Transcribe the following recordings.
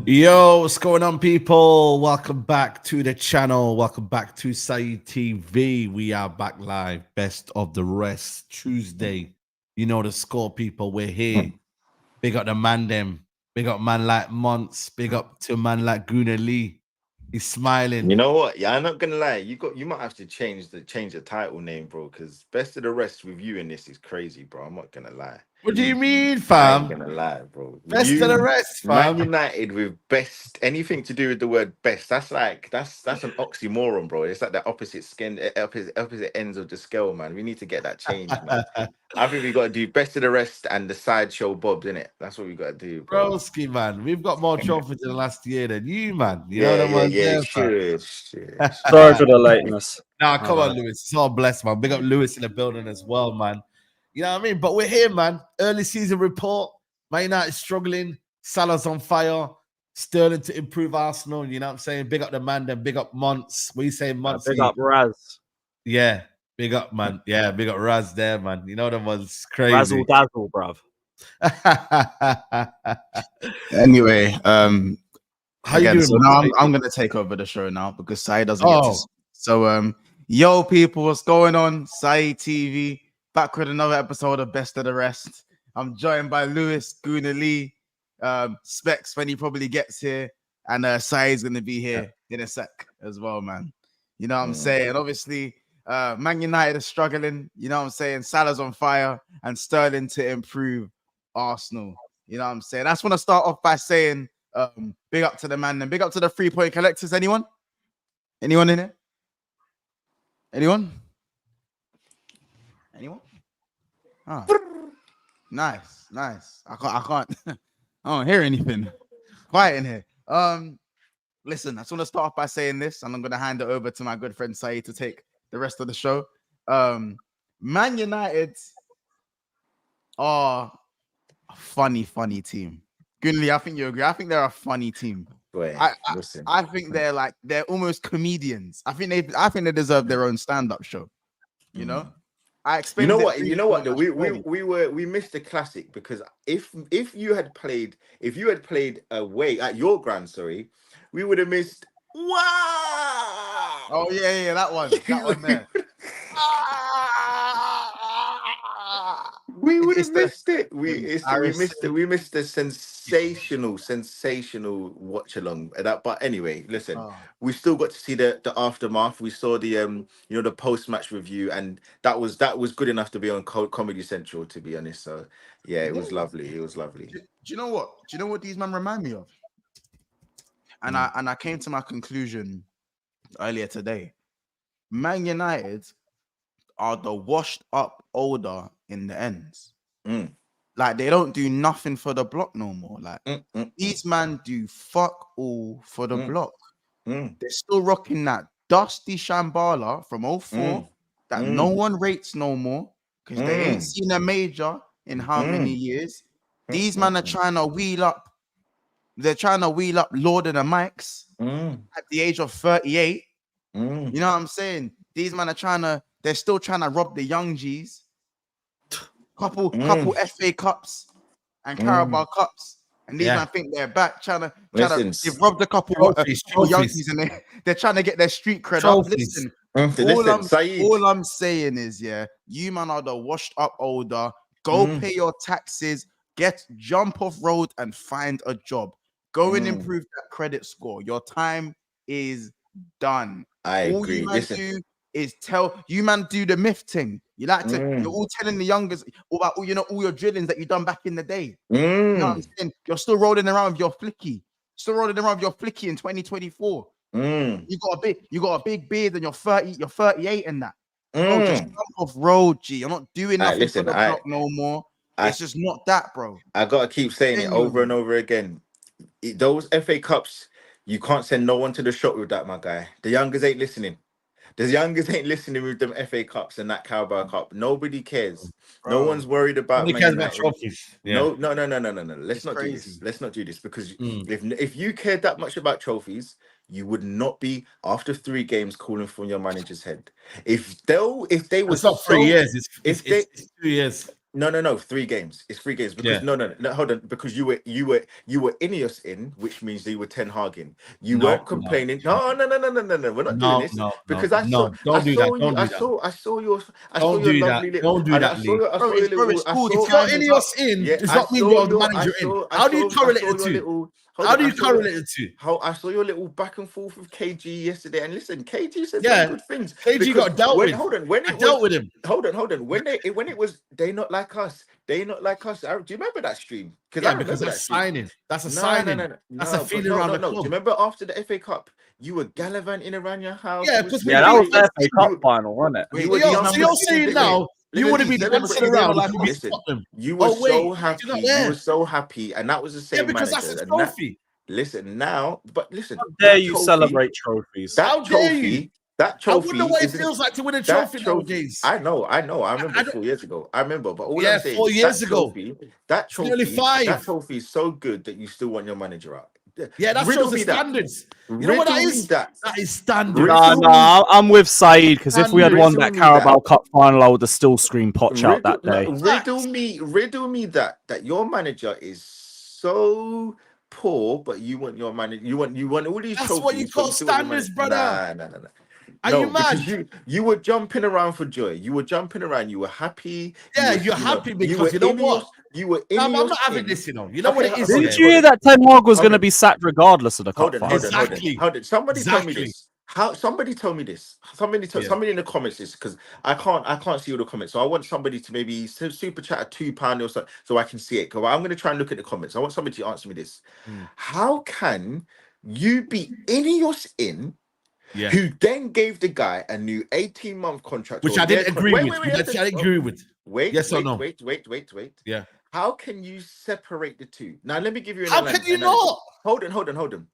Yo, what's going on, people? Welcome back to the channel. Welcome back to Saeed TV. We are back live. Best of the rest. Tuesday. You know the score, people. We're here. Big up the man, them. Big up man like Monts. Big up to man like Guna Lee. He's smiling. You know what? Yeah, I'm not gonna lie. You might have to change the title name, bro. Because best of the rest reviewing this is crazy, bro. I'm not gonna lie. What do you mean, I ain't fam? gonna lie, bro. Best of the rest, Man fam. United with best anything to do with the word best. That's an oxymoron, bro. It's like the opposite ends of the scale, man. We need to get that changed, man. I think we got to do best of the rest and the sideshow Bobs, innit? That's what we got to do, bro. Broski, man. We've got more trophies in the last year than you, man. You know Yeah, what I'm yeah, yeah. saying, fam? Sure. Sorry for the lateness. Nah, come on, Lewis. It's all blessed, man. Big up Lewis in the building as well, man. You know what I mean? But we're here, man. Early season report. Man United struggling. Salah's on fire. Sterling to improve Arsenal. You know what I'm saying? Big up the man, then big up Monts. What you say, Monts? Big up Raz. Yeah, big up, man. Yeah, big up Raz there, man. You know them ones crazy. Razzle dazzle, bruv. Anyway, How you doing? So now I'm gonna take over the show now because Saeed doesn't get to. So yo people, what's going on? Saeed TV back with another episode of Best of the Rest. I'm joined by Lewis, Guna Lee, Specs when he probably gets here, and Saeed's gonna be here in a sec as well, man. You know what I'm saying? Obviously, Man United are struggling. You know what I'm saying? Salah's on fire, and Sterling to improve Arsenal. You know what I'm saying? I just want to start off by saying big up to the man and big up to the 3-point collectors. Anyone in here? Anyone? Ah, nice. I can't I don't hear anything. Quiet in here. Listen, I just want to start off by saying this, and I'm gonna hand it over to my good friend Saeed to take the rest of the show. Man United are a funny team. Gunley, I think you agree. I think they're a funny team. Wait, I think they're almost comedians. I think they deserve their own stand-up show. You know, I explained. You know what? Though? We missed the classic because if you had played away at your ground, we would have missed. Wow! Oh yeah, that one there. We would have missed it. We missed the sensational watch along. But anyway, listen, we still got to see the aftermath. We saw the the post match review, and that was good enough to be on Comedy Central, to be honest. So yeah, it was lovely. It was lovely. Do you know what? Do you know what these men remind me of? And I came to my conclusion earlier today. Man United are the washed up older in the ends. Like they don't do nothing for the block no more. Like these man do fuck all for the block. They're still rocking that dusty Shambhala from 04 that no one rates no more because they ain't seen a major in how many years. These men are trying to wheel up. They're trying to wheel up Lord of the Mics at the age of 38. You know what I'm saying? These men are they're still trying to rob the young G's. Couple FA Cups and Carabao Cups. And these men think they're back they've robbed a couple young G's and they're trying to get their street cred up. Listen, all I'm saying is, you man are the washed up older. Go pay your taxes, jump off road and find a job. Go and improve that credit score. Your time is done. I agree. You man do the myth thing. You like to, you're all telling the youngers about all your drillings that you done back in the day. You know what I'm saying? You're still rolling around with your flicky. In 2024. You got a big beard and you're 38 and that. Bro, just jump off road, G. You're not doing nothing for the block no more. It's just not that, bro. I gotta keep saying it over and over again. Those FA Cups, you can't send no one to the shop with that, my guy. The youngers ain't listening. The youngers ain't listening with them FA Cups and that Carabao Cup. Nobody cares. Bro. No one's worried about. Nobody cares about trophies. Yeah. No. Let's not do this. Let's not do this because if you cared that much about trophies, you would not be after 3 games calling from your manager's head. If they were, it's not 3 years. It's 2 years. No. 3 games. It's 3 games because no. Hold on, because you were INEOS in, which means you were Ten Hag in. You weren't complaining. No. We're not doing this because I saw. Don't do that. Don't do I that. saw your Don't do that. lovely Don't do and that, Lee. I saw your little. I If saw. If you're Ineos in, Yeah, does I not mean saw you're the your- manager I saw- in. How do you I saw correlate your the two? little- hold How on, do I you saw your- correlate the two? How I saw your little back and forth with KG yesterday, and listen, KG said Yeah, some good things. KG because got dealt with. Hold on, when I it dealt was, with him. hold on, when it was, they not like us. They not like us. Do you remember that stream? Yeah, because that's signing. That's a signing. That's a feeling around the club. Do you remember after the FA Cup, you were gallivanting around your house? Yeah, you because was Yeah, that was celebrating. the FA Cup final, wasn't it? You So were you're jumping- saying now you Look would at have been these dancing celebrating. around like if you beat Listen, Tottenham. you were Oh, wait, so you're happy. not You there. were so happy, and that was the same Yeah, because manager. that's a and that- trophy. Listen now, but listen. How dare that you trophy- celebrate trophies? That How dare you? trophy. That I trophy. wonder what it isn't- feels like to win a that trophy nowadays. I know. I remember I don't- 4 years ago. I remember, but all Yeah, I'm saying 4 is years that ago. trophy, that It's nearly trophy, 5. that trophy is so good that you still want your manager out. Yeah, that Riddle shows the me that. standards. You know what that Riddle me is? that. That is standard. Nah, I'm with Saeed because if we had won that Riddle me Carabao Cup final, I would have still screamed Poch out that day. Riddle me that your manager is so poor, but you want your manager. You want all these That's trophies. what you but call still want your standards, manager. brother. Nah. Are No, you mad? because you were jumping around for joy. You were jumping around. You were happy. Yeah, you you're were, happy because were you know in what? You were in No, I'm your not having skin. this, you know. You know what it is? hold Didn't on, you hear that Ten Hag was going to be sacked regardless of the Hold cup on, final? Exactly. hold on. Somebody tell me Exactly. this. Somebody tell me this. Somebody in the comments this, because I can't see all the comments. So I want somebody to maybe super chat at £2 or so I can see it. Because I'm going to try and look at the comments. I want somebody to answer me this. How can you be INEOS in? Yeah. Who then gave the guy a new 18-month contract, Which or I didn't their agree wait, with. wait, Which wait, I didn't agree with. Wait, Yes or wait, no? wait. Yeah. How can you separate the two? Now let me give you an How can you not? Hold on.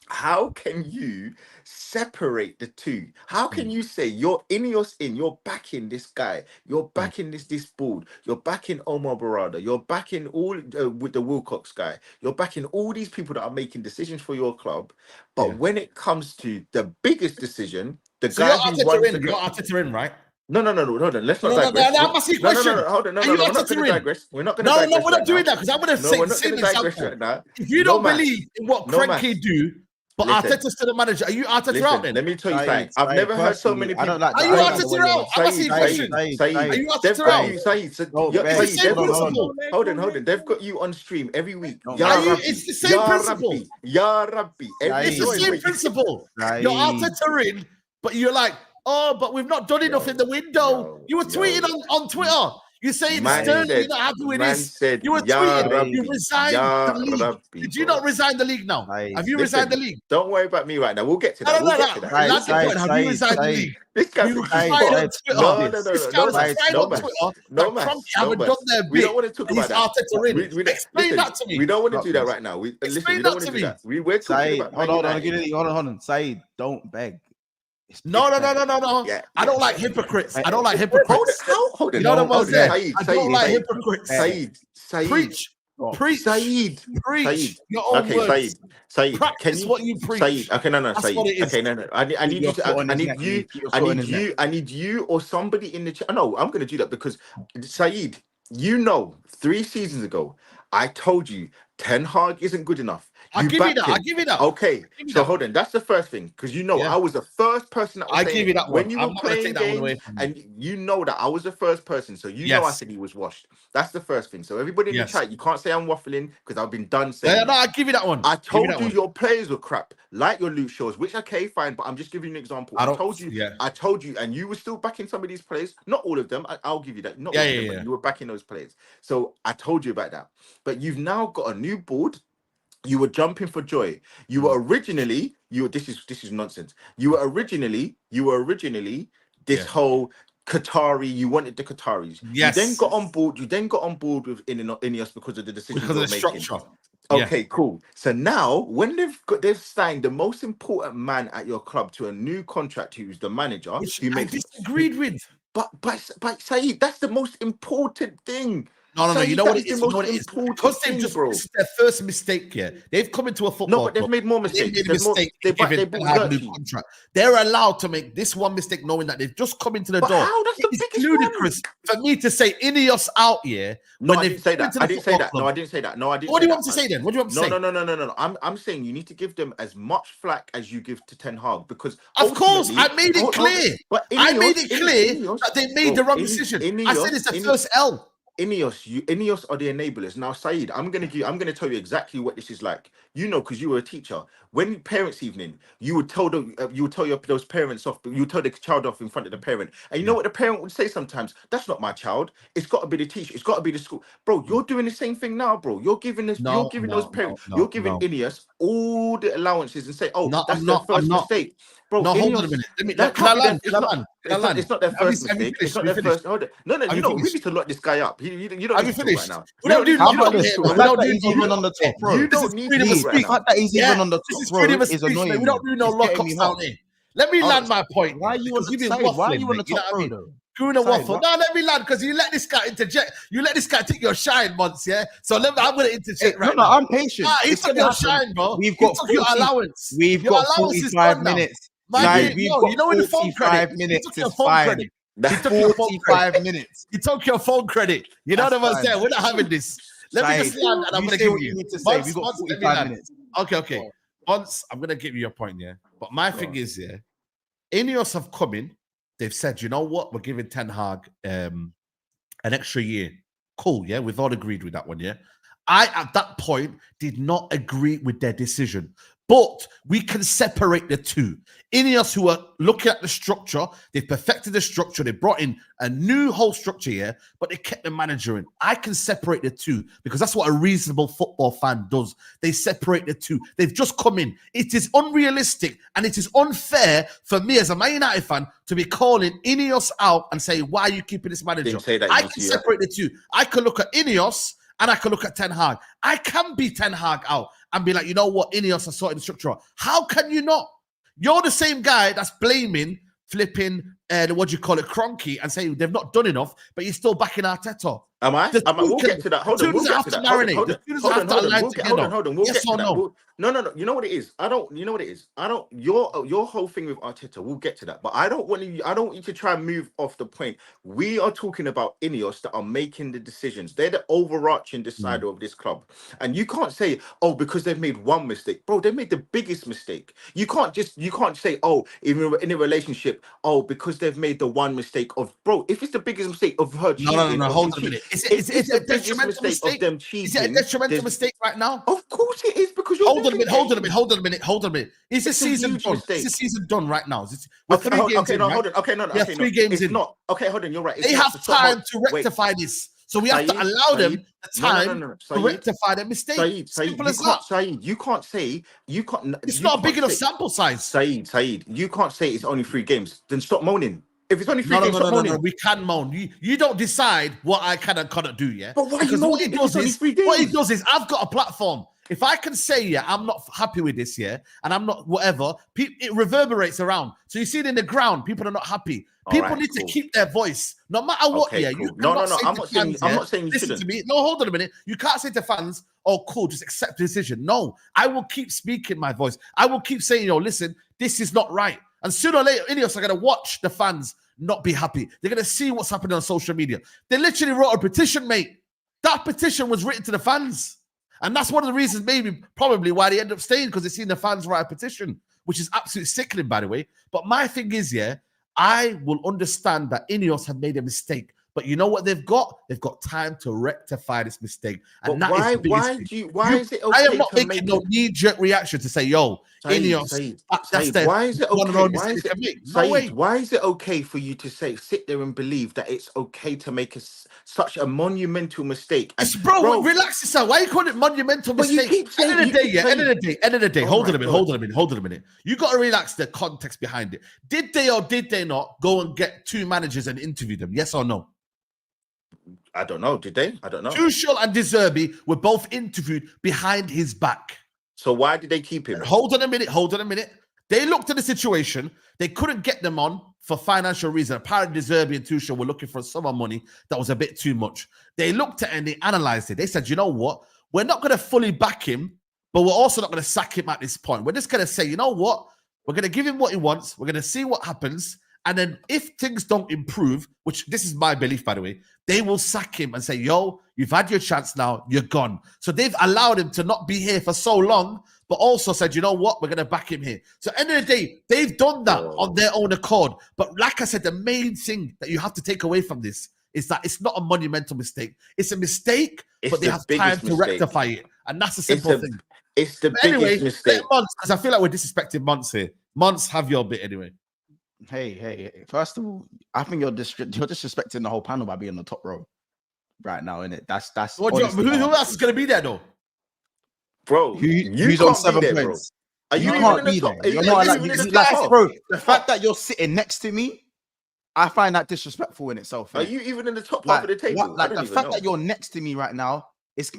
How can you separate the two? How can you say you're INEOS in, you're backing this guy, you're backing this board, you're backing Omar Barada, you're backing all with the Wilcox guy, you're backing all these people that are making decisions for your club, but when it comes to the biggest decision, the So guy you're who Arteta runs in. the You're club. Arteta in, right? No, hold on. Let's not No, digress. I'm asking a question. Hold on. No, Are you we're not Arteta going to in? digress. We're not going to digress. No, we're not right doing now. that because I'm going to No, say we're the not same going to digress example. right now. If you don't believe in what No maths. Kroenke do, but Listen. Arteta's still the manager, are you Arteta Listen, out then? let me tell you Saeed, something. I've Saeed, never heard so many personally, I people. don't like Are that. you I don't like the Arteta way you're- out? I'm asking a question. Are you They've Arteta got out? you, Saeed. No, Yeah, Saeed, It's the same Saeed, principle. hold on. They've got you on stream every week. No, Ya Are you? Rabbi, It's the same Ya principle. Rabbi, Ya Rabbi. Every It's the Saeed. same week. principle. Saeed. You're Arteta in, but you're like, oh, but we've not done enough in the window. You were tweeting on Twitter. You say it's Sterling, you're not happy with this. You were tweeting, you resigned the league. Did you not resign the league now? Have you resigned the league? Don't worry about me right now. We'll get to that. We'll get to that. That's the point. Have you resigned the league? This guy You thinks he's cried on hot. Twitter. This guy was crying on Twitter that Kroenke haven't done their bit. We don't want to talk about that. Arteta in. Explain that to me. We don't want to do that right now. Listen, we don't want to do that. We're talking about hold on. Saeed, don't beg. No. Yeah. I don't like hypocrites. I don't like hypocrites. Hold it. You know what I'm saying? I don't like Saeed, hypocrites. Saeed. Preach. Saeed. Preach. Your own words. Saeed. Practice what you preach. Saeed. Okay, no, That's Saeed. what it is. Okay, no. I need you or somebody in the chat. No, I'm gonna do that because Saeed, 3 seasons ago, I told you Ten Hag isn't good enough. I'll give you that. Okay, so hold on. That's the first thing because I was the first person that was saying give you that when one. you I'm were not gonna playing take that one games, away from you. and you know that I was the first person, so you know I said he was washed. That's the first thing. So everybody in the chat, you can't say I'm waffling because I've been done saying. No, I'll give you that one. I told you your players were crap, like your Luke Shaws, which okay, fine, but I'm just giving you an example. I told you, and you were still backing some of these players. Not all of them. I'll give you that. Not all of them, but you were backing those players. So I told you about that. But you've now got a new board. You were jumping for joy. You were originally, this is nonsense. You were originally this whole Qatari, you wanted the Qataris. Yes. You then got on board with INEOS because of the decisions because of the making. structure. Okay, cool. So now when they've signed the most important man at your club to a new contract, who's the manager, Which who I makes disagreed with. but Saeed, that's the most important thing. No. You know that what is it is? the You know what most it is? important Because they've thing, just bro. this is their first mistake here. They've come into a football No, but they've club. made more They mistakes. made a There's more. mistake They in giving bought Ten Hag new Gertrude. contract. They're allowed to make this one mistake, knowing that they've just come into the But door. how? That's the It's biggest ludicrous for me to say Ineos out here. No, when I they've didn't say come that. into I the didn't say football that. No, club. I didn't say that. No, I didn't. What say do you that. want to say then? What do you want to say? No. I'm saying you need to give them as much flack as you give to Ten Hag because Of course, ultimately- I made it clear. But I made Ineos- it clear Ineos- that they made bro, the wrong In- decision. I Ineos- said it's the Ine- first L. Ineos are the enablers. Now, Saeed, I'm gonna tell you exactly what this is like. You know, because you were a teacher. When parents' evening, you would tell those parents off. You would tell the child off in front of the parent, and you know what the parent would say sometimes? That's not my child. It's got to be the teacher. It's got to be the school. Bro, you're doing the same thing now, bro. You're giving those parents. You're giving Ineos all the allowances and say, oh, No, that's I'm their not. first I'm not. mistake. Bro, No, hold Ineos, on a minute. Let me. that Can I can't be land? their- Can I land? Can I land? It's not their Have you- first have you mistake. finished? It's not Have their you first. Hold on. No, Have you you know, we finished? need to lock this guy up. You don't Have need you to talk finished? right now. We don't do How you about don't this? hear, The man. We fact don't that do he's no even lock on the ups top here. row. You This don't is need freedom to of talk right speech. The fact that he's Yeah, even on the this top is row freedom of is speech, mate. annoying We me. don't do no It's lock getting ups me down hot. here. Let me Oh, land my point. Why are you on Because the you've been side? Why are waffling, you on the mate. You know top what I row mean? though? Doing a Side, waffle. what? No, let me land because you let this guy interject. You let this guy take your shine once, yeah? So I'm going to interject No, right no, now. I'm patient. Ah, he It's took gonna your happen. shine, bro. We've He got took your 40 allowance. We've Your got allowance is 45 gone now. minutes. My Side, dear, we've no, got you know with the phone 45 credit. He minutes. took your It's phone fine. credit. He took your phone credit. 45 minutes. He took your phone credit. You know That's what I'm fine. saying? We're not having this. Let me just Side, land and I'm you going to say give what you. you need to say. We've got Let me 45 land. minutes. Okay. Once I'm going to give you your point, yeah? But my thing is, yeah, Ineos have come in. They've said, you know what? We're giving Ten Hag an extra year. Cool, yeah? We've all agreed with that one, yeah? I, at that point, did not agree with their decision. But we can separate the two. Ineos, who are looking at the structure, they've perfected the structure. They brought in a new whole structure here, but they kept the manager in. I can separate the two because that's what a reasonable football fan does. They separate the two. They've just come in. It is unrealistic and it is unfair for me as a Man United fan to be calling Ineos out and say, why are you keeping this manager? Didn't say that, I you can two, yeah. separate the two. I can look at Ineos and I can look at Ten Hag. I can be Ten Hag out and be like, you know what, Ineos are sorting the structure out. How can you not? You're the same guy that's blaming flipping, what do you call it, Cronky, and saying they've not done enough, but you're still backing Arteta. Am I? We'll get to that. Hold on. We'll get to that. Hold on. Hold on. We'll Yes get or to no? that. No. You know what it is? You know what it is? Your whole thing with Arteta, we'll get to that. But I don't want you to try and move off the point. We are talking about Ineos that are making the decisions. They're the overarching decider of this club. And you can't say, oh, because they've made one mistake. Bro, they made the biggest mistake. You can't say, oh, even in a relationship, oh, because they've made the one mistake of, bro, if it's the biggest mistake of her cheating. No, hold on a minute. Is it a detrimental mistake? Of them cheating, is it a detrimental mistake right now? Of course it is, because you're Hold on a minute. Is this season done? Mistake. Is this season done right now? We're Okay, 3 games in, right? hold on. Okay, no. Yeah, okay, 3 no. games It's in. not. Okay, hold on. You're right. It's They not. have So stop, time to wait. rectify this. So we have to allow them the time to rectify their mistake. Saeed, Simple you as can't, that. Saeed, you can't say, you can't. It's you not a big can't enough say- sample size. Saeed, you can't say it's only 3 games. Then stop moaning. If it's only 3 games, stop moaning. No. We can moan. You don't decide what I can and cannot do, yeah? But why Because you moaning what if it's only 3 games? what it does is I've got a platform. If I can say, yeah, I'm not happy with this, yeah, and I'm not whatever, it reverberates around. So you see it in the ground, people are not happy. People need to keep their voice, no matter what. Okay, Yeah, cool. you No. cannot say I'm to not saying. fans, I'm yeah, not saying you listen shouldn't. to me. No, hold on a minute. You can't say to fans, "Oh, cool, just accept the decision." No, I will keep speaking my voice. I will keep saying, listen, this is not right. And sooner or later, Ineos are going to watch the fans not be happy. They're going to see what's happening on social media. They literally wrote a petition, mate. That petition was written to the fans. And that's one of the reasons, probably why they end up staying, because they've seen the fans write a petition, which is absolutely sickening, by the way. But my thing is, yeah, I will understand that Ineos have made a mistake. But you know what they've got? They've got time to rectify this mistake. And But that is the biggest thing. why is it okay? I am not to making no knee-jerk reaction to say, yo, Ineos, that's their why is it one and only okay? mistake they can make. No way. Why is it okay for you to sit there and believe that it's okay to make such a monumental mistake? And, Bro, relax yourself. Why are you calling it monumental But you mistake? keep saying- End of the day, yeah. End of the day. Oh Hold my on a minute. You got to relax the context behind it. Did they or did they not go and get 2 managers and interview them? Yes or no? I don't know. Did they? I don't know. Tuchel and De Zerbi were both interviewed behind his back. So why did they keep him? Hold on a minute. They looked at the situation. They couldn't get them on for financial reasons. Apparently, Zerbi and Tuchel were looking for summer money that was a bit too much. They looked at it and they analysed it. They said, you know what? We're not going to fully back him, but we're also not going to sack him at this point. We're just going to say, you know what? We're going to give him what he wants. We're going to see what happens. And then if things don't improve, which this is my belief, by the way, they will sack him and say, yo, you've had your chance now. You're gone. So they've allowed him to not be here for so long, but also said, you know what? We're going to back him here. So at the end of the day, they've done that on their own accord. But like I said, the main thing that you have to take away from this is that it's not a monumental mistake. It's a mistake, but they have time to rectify it. And that's a simple thing. It's the biggest mistake. Because I feel like we're disrespecting Monts here. Monts, have your bit anyway. Hey. First of all, I think you're disrespecting the whole panel by being on the top row right now, innit? That's who else is going to be there, though? Bro, who's on 7 points? You can't be there. You're not like, bro, the fact that you're sitting next to me, I find that disrespectful in itself. Are you even in the top half of the table? Like the fact that you're next to me right now, it's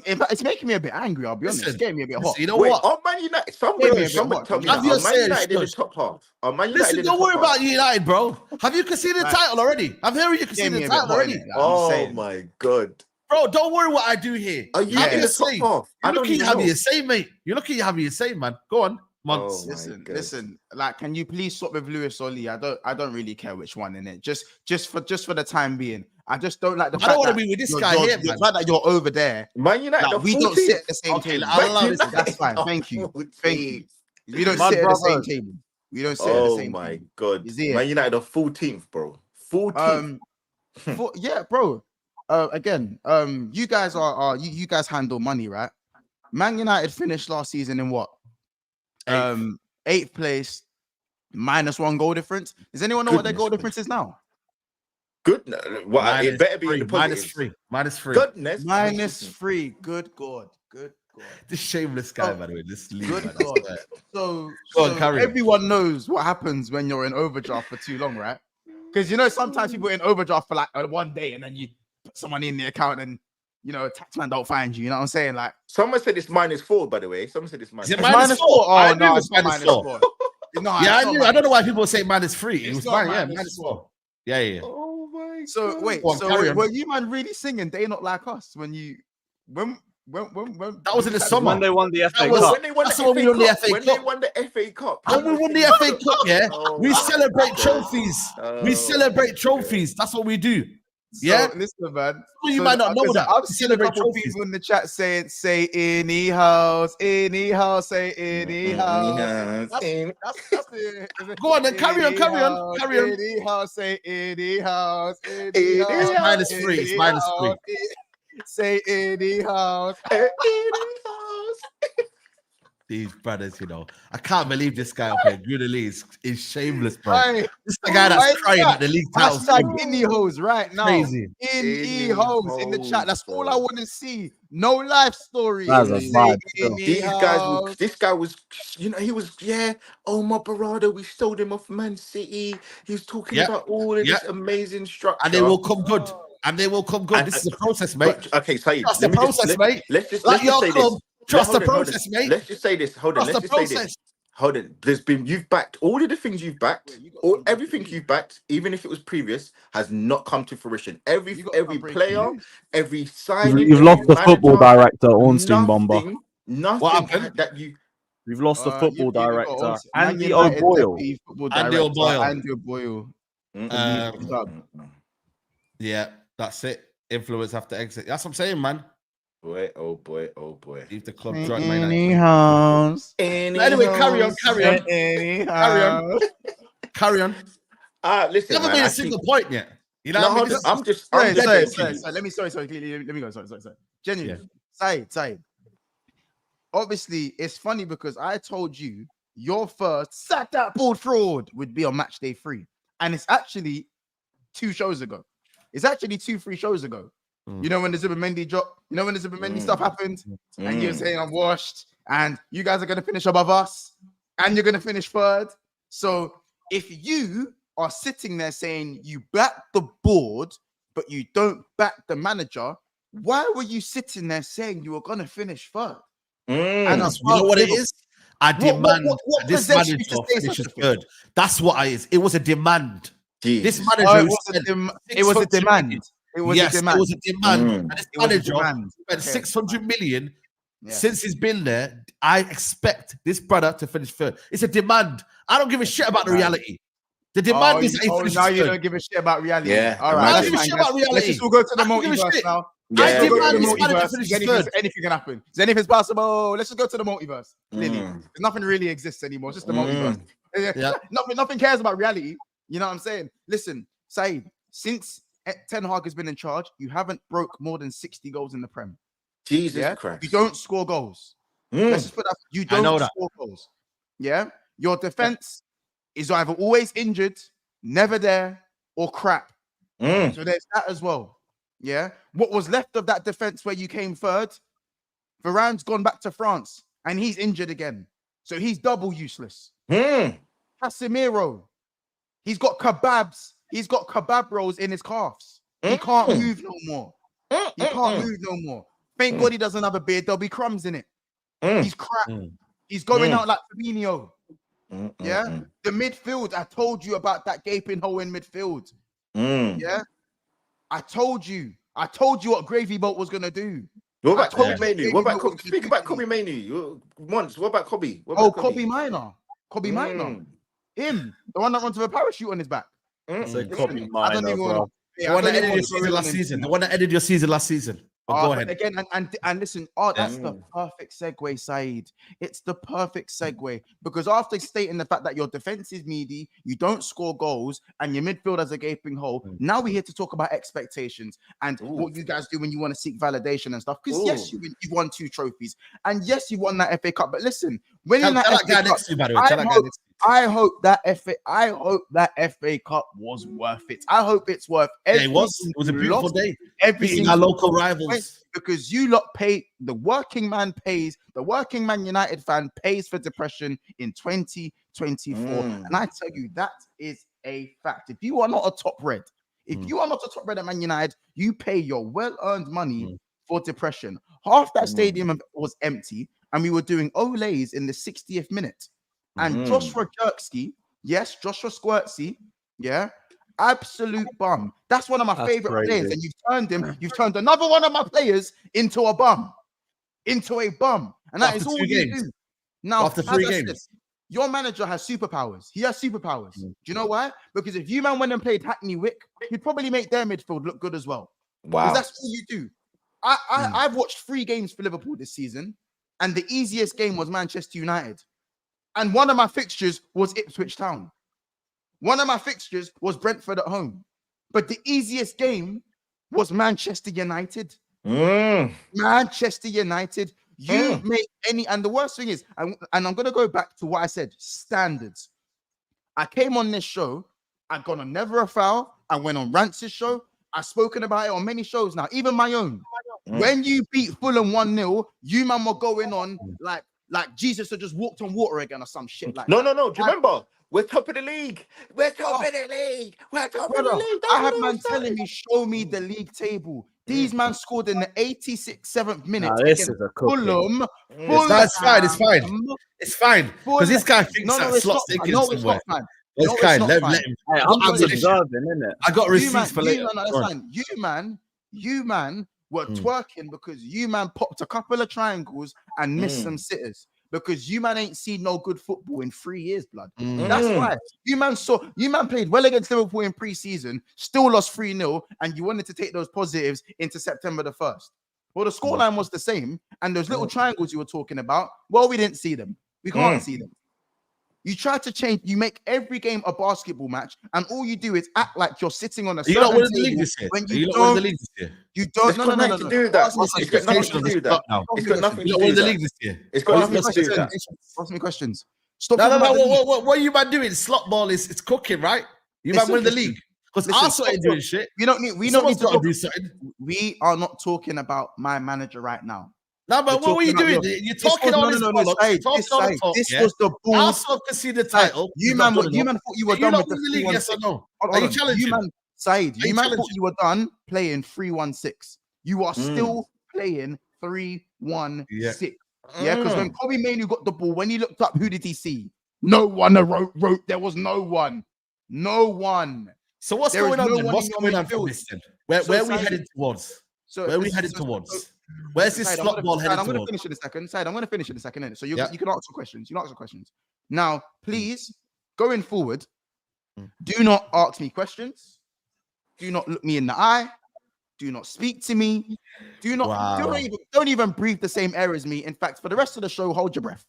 making me a bit angry. I'll be honest. It's getting me a bit hot. You know what? On Man United, somebody tell me. Are Man United in the top half? Listen, don't worry about United, bro. Have you conceded the title already? I'm hearing you conceded the title already. Oh my god. Bro, don't worry what I do here. Are you in the top half? You're looking at having your say, mate. You're looking at having your say, man. Go on, Monts. Listen. Like, can you please swap with Lewis or Lee? I don't really care which one in it. Just for the time being. I just don't like the fact I don't want to be with this guy here, man. The fact that you're over there. Man United, like, we don't sit at the same table. Listen, that's fine. Thank you. We don't sit at the same table. We don't sit at the same table. Oh my god. Man United are 14th, bro. 14th. Yeah, bro. Again, you guys you guys handle money, right? Man United finished last season in what? 8th place, -1 goal difference. Does anyone know what their goal difference is now? Good. Well, it better be in the -3. -3. Goodness. -3. Good God. This shameless guy, by the way. This league. Good God. So everyone knows what happens when you're in overdraft for too long, right? Because you know sometimes people are in overdraft for like 1 day, and then you put some money in the account, and you know taxman don't find you. You know what I'm saying? Like someone said it's -4, by the way. Someone said it's -4. Is it -4? Oh no, it's -4. No, I knew. I don't know why people say -3. It was fine. Yeah, -4. Yeah. Oh my. So wait. So were you man really singing "They Not Like Us" when that was in the summer when they won the FA Cup? When they won the FA Cup. When we won the FA Cup, yeah, we celebrate trophies. We celebrate trophies. That's what we do. Yeah, listen, man. Well, you might not know that. I've seen a couple people in the chat saying, "Say any house, say any house." That's it. Go on, then carry on. Any house, say any house. It's -3. It's -3. Say any house. These brothers, you know, I can't believe this guy up here. Goodly is shameless, bro. This is the guy that's crying at the league title. Hashtag INEOS right now. Crazy. INEOS in the chat. That's all I want to see. No life story. That's a vibe. This guy was, you know, he was, Omar Barada, we sold him off Man City. He was talking about all of this amazing structure. And they will come good. This is a process, mate. Okay, Saeed. Trust the process, mate. Let's just say this. Trust the process, mate. Let's just say this. Hold on. Hold on. You've backed all of the things you've backed, everything you've backed, even if it was previous, has not come to fruition. Every player, every signing. You've lost the football director, Ornstein Bomber. Nothing that you. We've lost the football director, Andy O'Boyle. Andy O'Boyle. Yeah, that's it. Influence after exit. That's what I'm saying, man. Boy. Leave the club drunk, Any house. Anyway, carry on. Listen, you haven't made a single point yet. You know, I'm just. Sorry. Let me go. Sorry. Genuinely, Saeed. Obviously, it's funny because I told you your first sack that board fraud would be on match day 3, and it's actually 2 shows ago. It's actually 2-3 shows ago. You know when the Zubimendi drop, you know when the Zubimendi stuff happened, and you're saying I'm washed, and you guys are going to finish above us, and you're going to finish 3rd. So if you are sitting there saying you back the board, but you don't back the manager, why were you sitting there saying you were going to finish 3rd? And you know what it is? I demand this manager finishes 3rd. That's what it is. It was a demand. This Jesus. manager, Oh, who spent it was a 600 demand. million- It was yes, a demand. it was a demand. Mm. And this It was a manager demand. spent Okay. 600 million Yeah. since he's been there. I expect this brother to finish third. It's a demand. I don't give a shit about the reality. The demand is that he finishes now you third. don't give a shit about reality. Yeah, All I right, don't that's give a fine, shit guys. about reality. Let's just all go to the I don't give a multiverse shit. now. Yeah, Let's I go to demand the this manager multiverse. finishes Anything, third. anything can happen. Is anything possible? Let's just go to the multiverse. Clearly, Mm. because nothing really exists anymore. It's just the Mm. multiverse. Yeah. Nothing cares about reality. You know what I'm saying? Listen, Saeed, since Ten Hag has been in charge, you haven't broke more than 60 goals in the Prem. Jesus Yeah, Christ. you don't score goals. Mm. Let's just put that. You I know don't that. score goals. Yeah, your defense is either always injured, never there, or crap. Mm. So there's that as well. Yeah. What was left of that defense where you came third? Varane's gone back to France and he's injured again. So he's double useless. Mm. Casemiro, he's got kebabs. He's got kebab rolls in his calves. He can't Mm. move no more. Mm. He can't move no more. Thank God he doesn't have a beard. There'll be crumbs in it. Mm. He's crap. Mm. He's going Mm. out like Fabinho. Mm. Yeah. Mm. The midfield, I told you about that gaping hole in midfield. Mm. Yeah. I told you what Gravy Boat was gonna do. What about I told Kobe you Mainoo? Gravy What about Boat was Kobe? gonna Speak do about to Kobe me. Mainoo. Once. What about Kobe? What Oh, about Kobe Minor. Kobe Minor. Mm. Him, the one that runs with a parachute on his back. Mm. Say Mm. Kobe I don't Minor, even bro. want The to. one that ended your season last season. The one that ended your season last season. But go But ahead. again, and listen, that's the Mm. perfect segue, Saeed. It's the perfect segue because after stating the fact that your defense is meaty, you don't score goals, and your midfield has a gaping hole. Now we're here to talk about expectations and what you guys do when you want to seek validation and stuff. Because yes, you've won 2 trophies, and yes, you won that FA Cup. But listen, winning Tell that that FA guy Cup, next to you, by the way. Tell that guy next to you. I hope that FA Cup was worth it. I hope it's worth Yeah, every it was. It was a beautiful loss, day. every Beating our single local rivals. because you lot pay, the working man pays, the working man United fan pays for depression in 2024. And I tell you, that is a fact. If you are not a top red, you are not a top red at Man United, you pay your well-earned money for depression. Half that stadium was empty, and we were doing Olays in the 60th minute. And Joshua Jerksky, yes, Joshua Squirtsy, yeah, absolute bum. That's one of my favorite players, and you've turned another one of my players into a bum. And that After is all 2 you games. do. Now, After as 3 I said, games. your manager has superpowers. He has superpowers. Do you know why? Because if you man went and played Hackney Wick, he'd probably make their midfield look good as well. Wow. Because that's all you do. I've watched 3 games for Liverpool this season, and the easiest game was Manchester United. And one of my fixtures was Ipswich Town. One of my fixtures was Brentford at home. But the easiest game was Manchester United. Manchester United. You make any, and the worst thing is, and I'm going to go back to what I said, standards. I came on this show, I got on Never a Foul, I went on Rance's show, I've spoken about it on many shows now, even my own. When you beat Fulham 1-0, you man were going on like Jesus had just walked on water again or some shit like that. No. Do you remember? We're top of the league. We're top of the league. We're top of the league. I have man telling me, show me the league table. These man scored in the 86th, 7th minute this against is a cookie. Fulham. It's fine. It's fine. Because this guy thinks that slot's taking somewhere. It's kind. Let him. Hey, I'm just observing, innit? I got receipts for later. You man were twerking because you man popped a couple of triangles and missed some sitters. Because you man ain't seen no good football in 3 years, blood. That's why you man played well against Liverpool in pre-season, still lost 3-0, and you wanted to take those positives into September the 1st. Well, the scoreline was the same, and those little triangles you were talking about, well, we didn't see them. We can't see them. You try to change, you make every game a basketball match, and all you do is act like you're sitting on a certain table. When you don't, you don't. It's got nothing to do with that. It's got nothing to do with that. It's got nothing to do with that. It's got nothing to do with that. Ask me questions. Stop. No. What are you man doing? Slot ball is cooking, right? You man win the league. Because Arsenal ain't doing shit. We don't need to do something. We are not talking about my manager right now. No, but what were you doing? You're talking all this bollocks. This was the ball. Arsenal can see the title. You man thought you were done with the league, yes or no? Are you challenging? You man thought you were done playing 3-1-6. You are still playing 3-1-6. Yeah, because when Kobe Mainoo got the ball, when he looked up, who did he see? No one wrote. There was no one. No one. So what's There is going on no then? one What's in your going on from midfield. this then? Where So are we Saeed- headed towards? So Where are we this- headed so- towards? Where's this Saeed, slot ball headed I'm going to towards? finish in a second. Saeed, I'm going to finish in a second. Innit? So you Yeah. can ask some questions. You can ask some questions. Now, please, going forward, Mm. do not ask me questions. Do not look me in the eye. Do not speak to me. Wow. Don't even breathe the same air as me. In fact, for the rest of the show, hold your breath.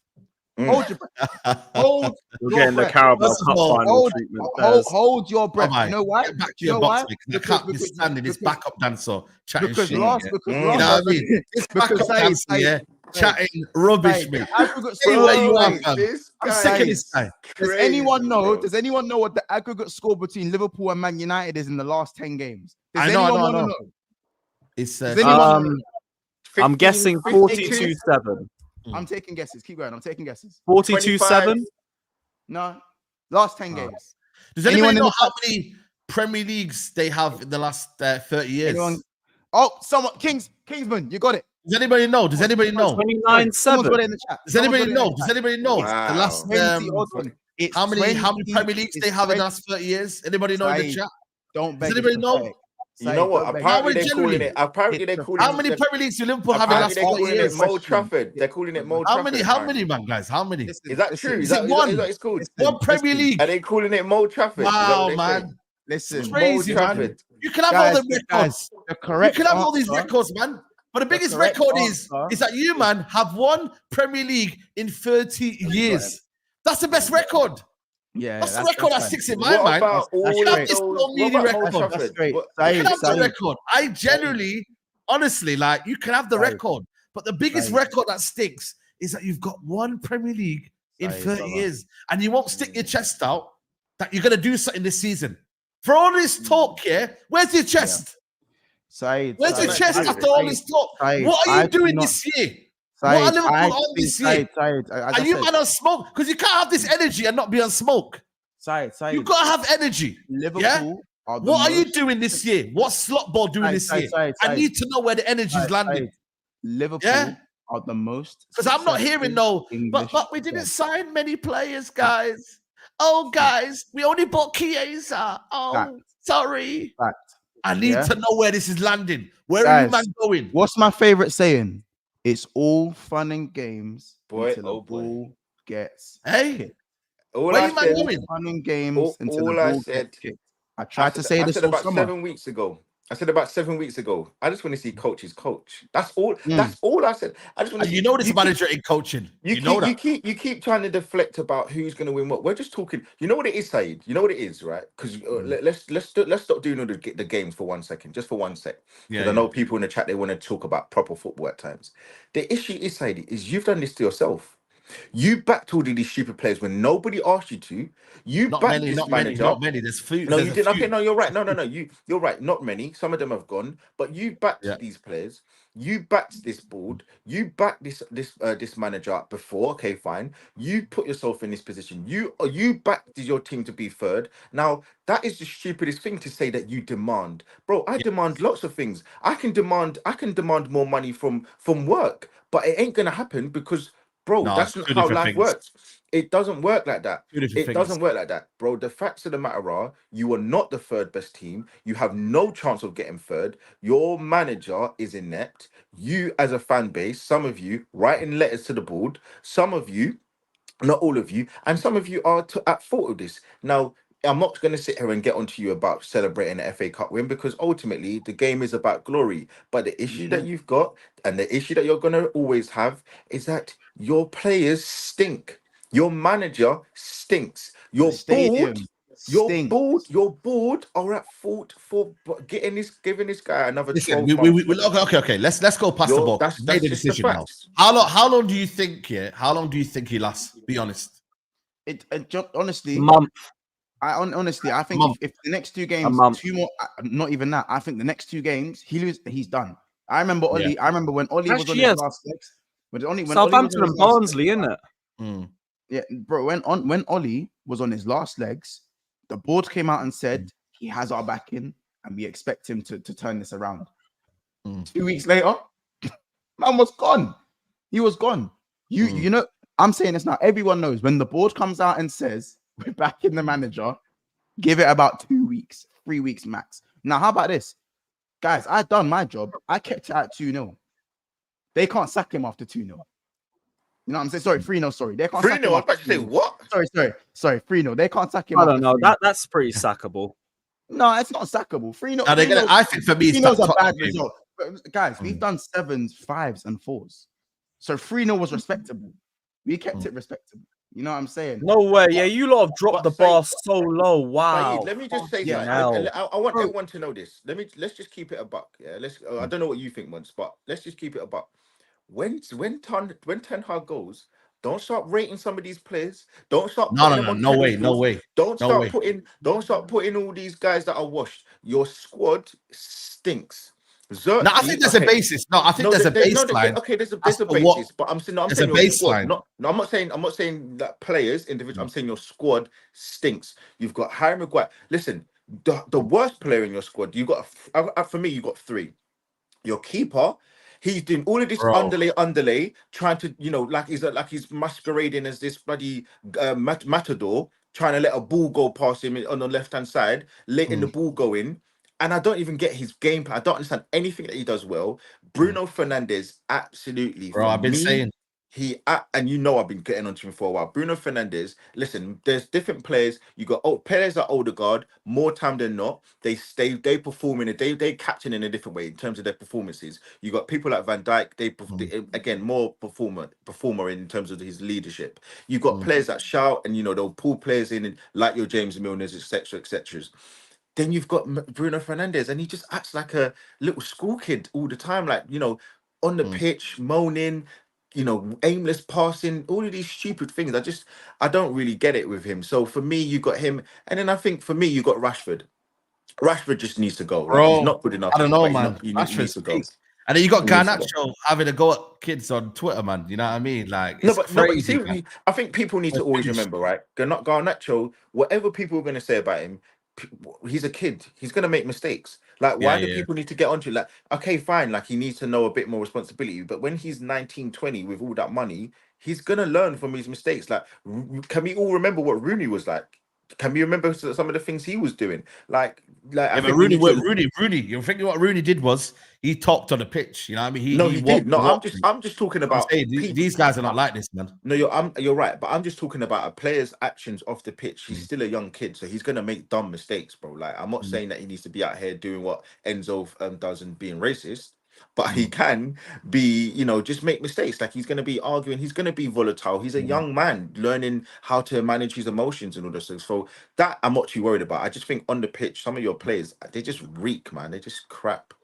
Mm. Hold your breath. Hold You're your getting the breath. Carabao First of Cup all, final treatment. Hold your breath. Bye-bye. You know why? Get back to You your know box why? because I can't be standing this backup dancer chatting Because shit. last, yeah. because Mm. last, You know what I mean? This because backup Saeed, dancer, yeah, chatting rubbish, Saeed, mate. the aggregate Stay score. where you are, Bro, fam. this I'm guy sick of is this guy. Does crazy, anyone know? bro. Does anyone know what the aggregate score between Liverpool and Man United is in the last 10 games? Does I know, anyone I want to know. know? It's Does anyone know? I'm 15, guessing 52, 42-7. I'm taking guesses. Keep going. I'm taking guesses. 42-7. No. Last 10 games. Does anybody Anyone in know the how many Premier Leagues they have in the last 30 years? Anyone? Oh, someone. Kingsman, you got it. Does anybody know? Does anybody know? 29-7. Someone's got it in the chat. Does Someone's anybody got it in know? the Does chat. anybody know? Wow. The last 20, hold on. It's how many 20, Premier Leagues they it's have in the 20. last 30 years? Anybody know in the Saeed, chat? Don't Does beg. anybody it's know? pathetic. You know Saeed, what? don't beg. Apparently they're generally? calling it. Apparently they're calling How it. many Premier Leagues do Liverpool have in the Apparently last they're 40 calling it years? Mo Trafford. They're calling it Mo How Trafford. many? How many, man, guys? How many? Listen, Is that listen, true? Is it one? Is that what it's called? One Premier listen. League. Are they calling it Mo Trafford? Is that Wow, what they man. say? Listen, It's Mo crazy, man. Trafford. You can have all the records. guys, the You correct can have all these answer- records, man. But the biggest correct record is answer that you, man, have won Premier League in 30 years. That's the best record. Yeah, That's the record that fine. sticks in my What mind. about You all can of have this those? little What meaty about Mo record. That's Trafford? great. What- You can have the Saeed. record. I generally, honestly, like you can have the Saeed. record, but the biggest Saeed. record that sticks is that you've got one Premier League in Saeed, 30 brother. years, and you won't stick your chest out that you're gonna do something this season. For all this talk here, where's your chest? Saeed, Where's your Saeed, chest Saeed, after all this talk? Saeed, What are I you do doing not- this year? Saeed, What are Liverpool I on think this year? Saeed, as Are I you said, man on smoke? Because you can't have this energy and not be on smoke. Saeed, You've got to have energy. Liverpool are the What are you most- doing this year? What's slot ball doing this year? I Saeed, need to know where the energy is Saeed, landing. Saeed. Liverpool Yeah? are the most Because I'm not hearing no, English but we didn't club. sign many players, guys. Oh, guys, we only bought Chiesa. Oh, Fact. sorry. Fact. I need Yeah? to know where this is landing. Where are you Guys, man going? What's my favorite saying? It's all fun and games Boy, until oh the boy. ball gets Hey, kicked. All where I you man said, going? Fun and games all, until all the I ball said, gets kicked. I tried to say I this said all about summer. 7 weeks ago. I said about 7 weeks ago. I just want to see coaches coach. That's all. Mm. That's all I said. I just want to. And you know this keep- manager in coaching. You, You know keep, that. you keep trying to deflect about who's going to win what. We're just talking. You know what it is, Saeed. You know what it is, right? Because let's stop doing all the games for 1 second, just for 1 sec. Because I know people in the chat they want to talk about proper football at times. The issue is, Saeed, is you've done this to yourself. You backed all of these stupid players when nobody asked you to. You Not backed many, this not manager. many, not many. There's few. No, there's you a didn't. few. Okay, no, you're right. No. You're right. Not many. Some of them have gone, but you backed Yeah. these players. You backed this board. You backed this manager before. Okay, fine. You put yourself in this position. You backed your team to be third. Now that is the stupidest thing to say that you demand, bro. I demand lots of things. I can demand more money from work, but it ain't gonna happen because, bro, No, that's it's not two how different life things. works. It doesn't work like that. Two different It things. doesn't work like that, bro. The facts of the matter are you are not the third best team. You have no chance of getting third. Your manager is inept. You, as a fan base, some of you writing letters to the board, some of you, not all of you, and some of you are at fault of this. Now, I'm not going to sit here and get onto you about celebrating the FA Cup win because ultimately the game is about glory. But the issue that you've got and the issue that you're going to always have is that your players stink. Your manager stinks. Your Stadium board, stinks. your board are at fault for giving this guy another Listen, 12 months. okay. Let's go past the ball. That's Made the just the decision now. facts. How long do you think? Yeah, how long do you think he lasts? Be honest. Honestly, Month. honestly, I think Month. if the next two games, month. two more, not even that. I think the next two games, he's done. I remember Oli. Yeah. I remember when Oli was on Actually, his yes. last legs. When Oli was Southampton on and his last Barnsley, innit? Mm. Yeah, bro. When Oli was on his last legs, the board came out and said he has our backing and we expect him to turn this around. 2 weeks later, man was gone. He was gone. You know, I'm saying this now. Everyone knows when the board comes out and says we're backing the manager, Give it about 2 weeks, 3 weeks max. Now, how about this? Guys, I done my job. I kept it at 2-0. They can't sack him after 2-0. You know what I'm saying? Sorry, 3-0, sorry. They can't sack him. 3-0, I'm about to say, what? Sorry, 3-0. They can't sack him. I don't know. That's pretty sackable. No, it's not sackable. 3-0. Now they're gonna, I think for me, it's 3-0's a that bad game. result. But guys, we've done 7s, 5s, and 4s. So 3-0 was respectable. We kept it respectable. You know what I'm saying? No way. Yeah, you lot have dropped the But bar Saeed, so low. Wow. Saeed, let me just say Yeah, something. hell. I want everyone to know this. Let's just keep it a buck. Yeah, I don't know what you think, once, but let's just keep it a buck. When Ten Hag goes, don't start rating some of these players. Don't start putting them on No way, pedestals. no way. Don't No start way. putting all these guys that are washed. Your squad stinks. No, I think there's a basis. No, I think there's a baseline. Okay, there's a as to basis, what- but I'm saying there's your a squad. baseline. I'm not saying that players individual. I'm saying your squad stinks. You've got Harry Maguire. Listen, the worst player in your squad. You got for me, you got 3. Your keeper. He's doing all of this Bro. underlay, trying to, like he's masquerading as this bloody matador, trying to let a ball go past him on the left hand side, letting the ball go in. And I don't even get his game plan. I don't understand anything that he does well. Bruno Fernandes, absolutely. Bro, I've been saying. And I've been getting onto him for a while. Bruno Fernandes, listen, there's different players. You got players that older guard, more time than not. They perform they captain in a different way in terms of their performances. You got people like Van Dijk, they again more performer in terms of his leadership. You got players that shout and they'll pull players in like your James Milners, etc. Then you've got Bruno Fernandes, and he just acts like a little school kid all the time, like on the pitch, moaning, aimless passing, all of these stupid things. I don't really get it with him. So for me, you got him, and then I think for me, you got Rashford. Rashford just needs to go. Bro, he's not good enough. I don't know, but man. He needs to go. And then you got He needs to Garnacho having a go at kids on Twitter, man. You know what I mean? Like, No, it's but you crazy. see, I think people need to always remember, right? Garnacho, whatever people are going to say about him, he's a kid. He's going to make mistakes. Like, why do people need to get onto it? Like, okay, fine. Like, he needs to know a bit more responsibility. But when he's 19, 20 with all that money, he's going to learn from his mistakes. Like, can we all remember what Rooney was like? Can we remember some of the things he was doing? Like yeah, but Rooney. You're thinking what Rooney did was he talked on the pitch. You know what I mean? He did. No, I'm just talking about. These guys are not like this, man. No, you're right, but I'm just talking about a player's actions off the pitch. He's still a young kid, so he's gonna make dumb mistakes, bro. Like, I'm not saying that he needs to be out here doing what Enzo does and being racist, but he can be, just make mistakes. Like, he's gonna be arguing, he's gonna be volatile. He's a young man learning how to manage his emotions and all this stuff. So that I'm not too worried about. I just think on the pitch, some of your players, they just reek, man. They just crap.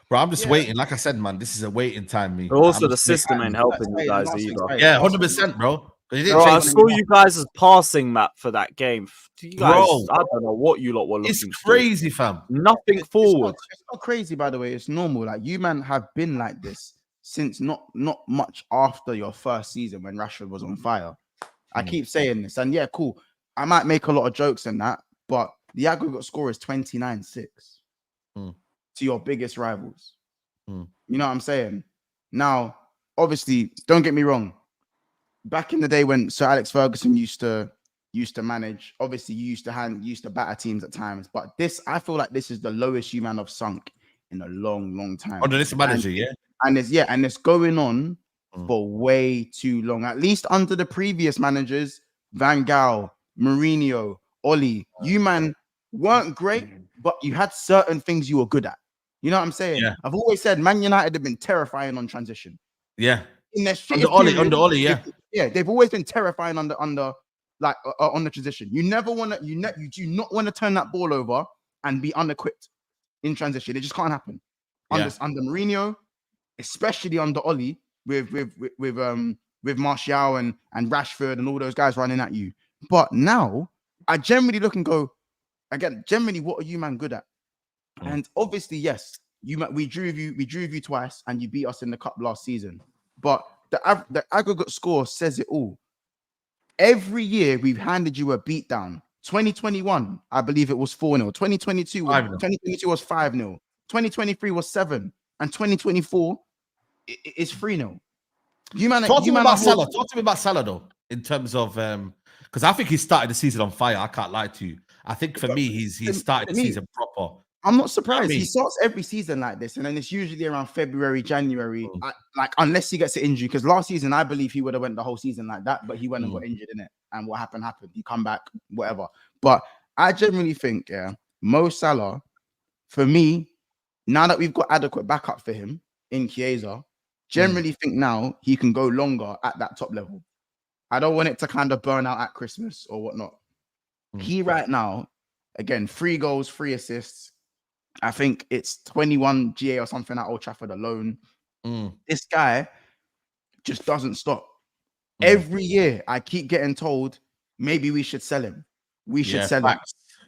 Bro, I'm just waiting. Like I said, man, this is a waiting time. But also, the system ain't helping you guys either. Yeah, 100%, bro. Bro, I saw you guys' passing map for that game. You guys, Bro, I don't know what you lot were looking for. It's crazy, fam. Nothing forward. It's not crazy, by the way. It's normal. Like, you man have been like this since not much after your first season when Rashford was on fire. I keep saying this, and yeah, cool. I might make a lot of jokes in that, but the aggregate score is 29-6 to your biggest rivals. You know what I'm saying? Now, obviously, don't get me wrong. Back in the day when Sir Alex Ferguson used to manage, obviously you used to batter teams at times, but I feel like this is the lowest you man have sunk in a long time. Under this manager, and it's going on for way too long. At least under the previous managers, Van Gaal, Mourinho, Oli, you man weren't great, but you had certain things you were good at. You know what I'm saying? Yeah. I've always said Man United have been terrifying on transition. Yeah. In their under Oli, yeah. They've always been terrifying on the transition. You never want to, you do not want to turn that ball over and be unequipped in transition. It just can't happen. Under Mourinho, especially under Oli, with Martial and Rashford and all those guys running at you. But now I generally look and go, again, generally, what are you man good at? And obviously, yes, we drew you twice, and you beat us in the cup last season. But the aggregate score says it all. Every year we've handed you a beatdown. 2021, I believe it was 4-0. 2022 was 5-0. 2023 was 7, and 2024 is 3-0. Talk to me about Salah though, in terms of because I think he started the season on fire. I can't lie to you. I think for me, he's started the season proper. I'm not surprised. I mean, He starts every season like this, and then it's usually around February, January. Like unless he gets an injury, because last season I believe he would have went the whole season like that, but he went and got injured in it. And what happened. He come back, whatever. But I genuinely think, Mo Salah, for me, now that we've got adequate backup for him in Chiesa, generally think now he can go longer at that top level. I don't want it to kind of burn out at Christmas or whatnot. He right now, again, 3 goals, 3 assists. I think it's 21 GA or something at Old Trafford alone. This guy just doesn't stop. Every year, I keep getting told, maybe we should sell him. We should sell him.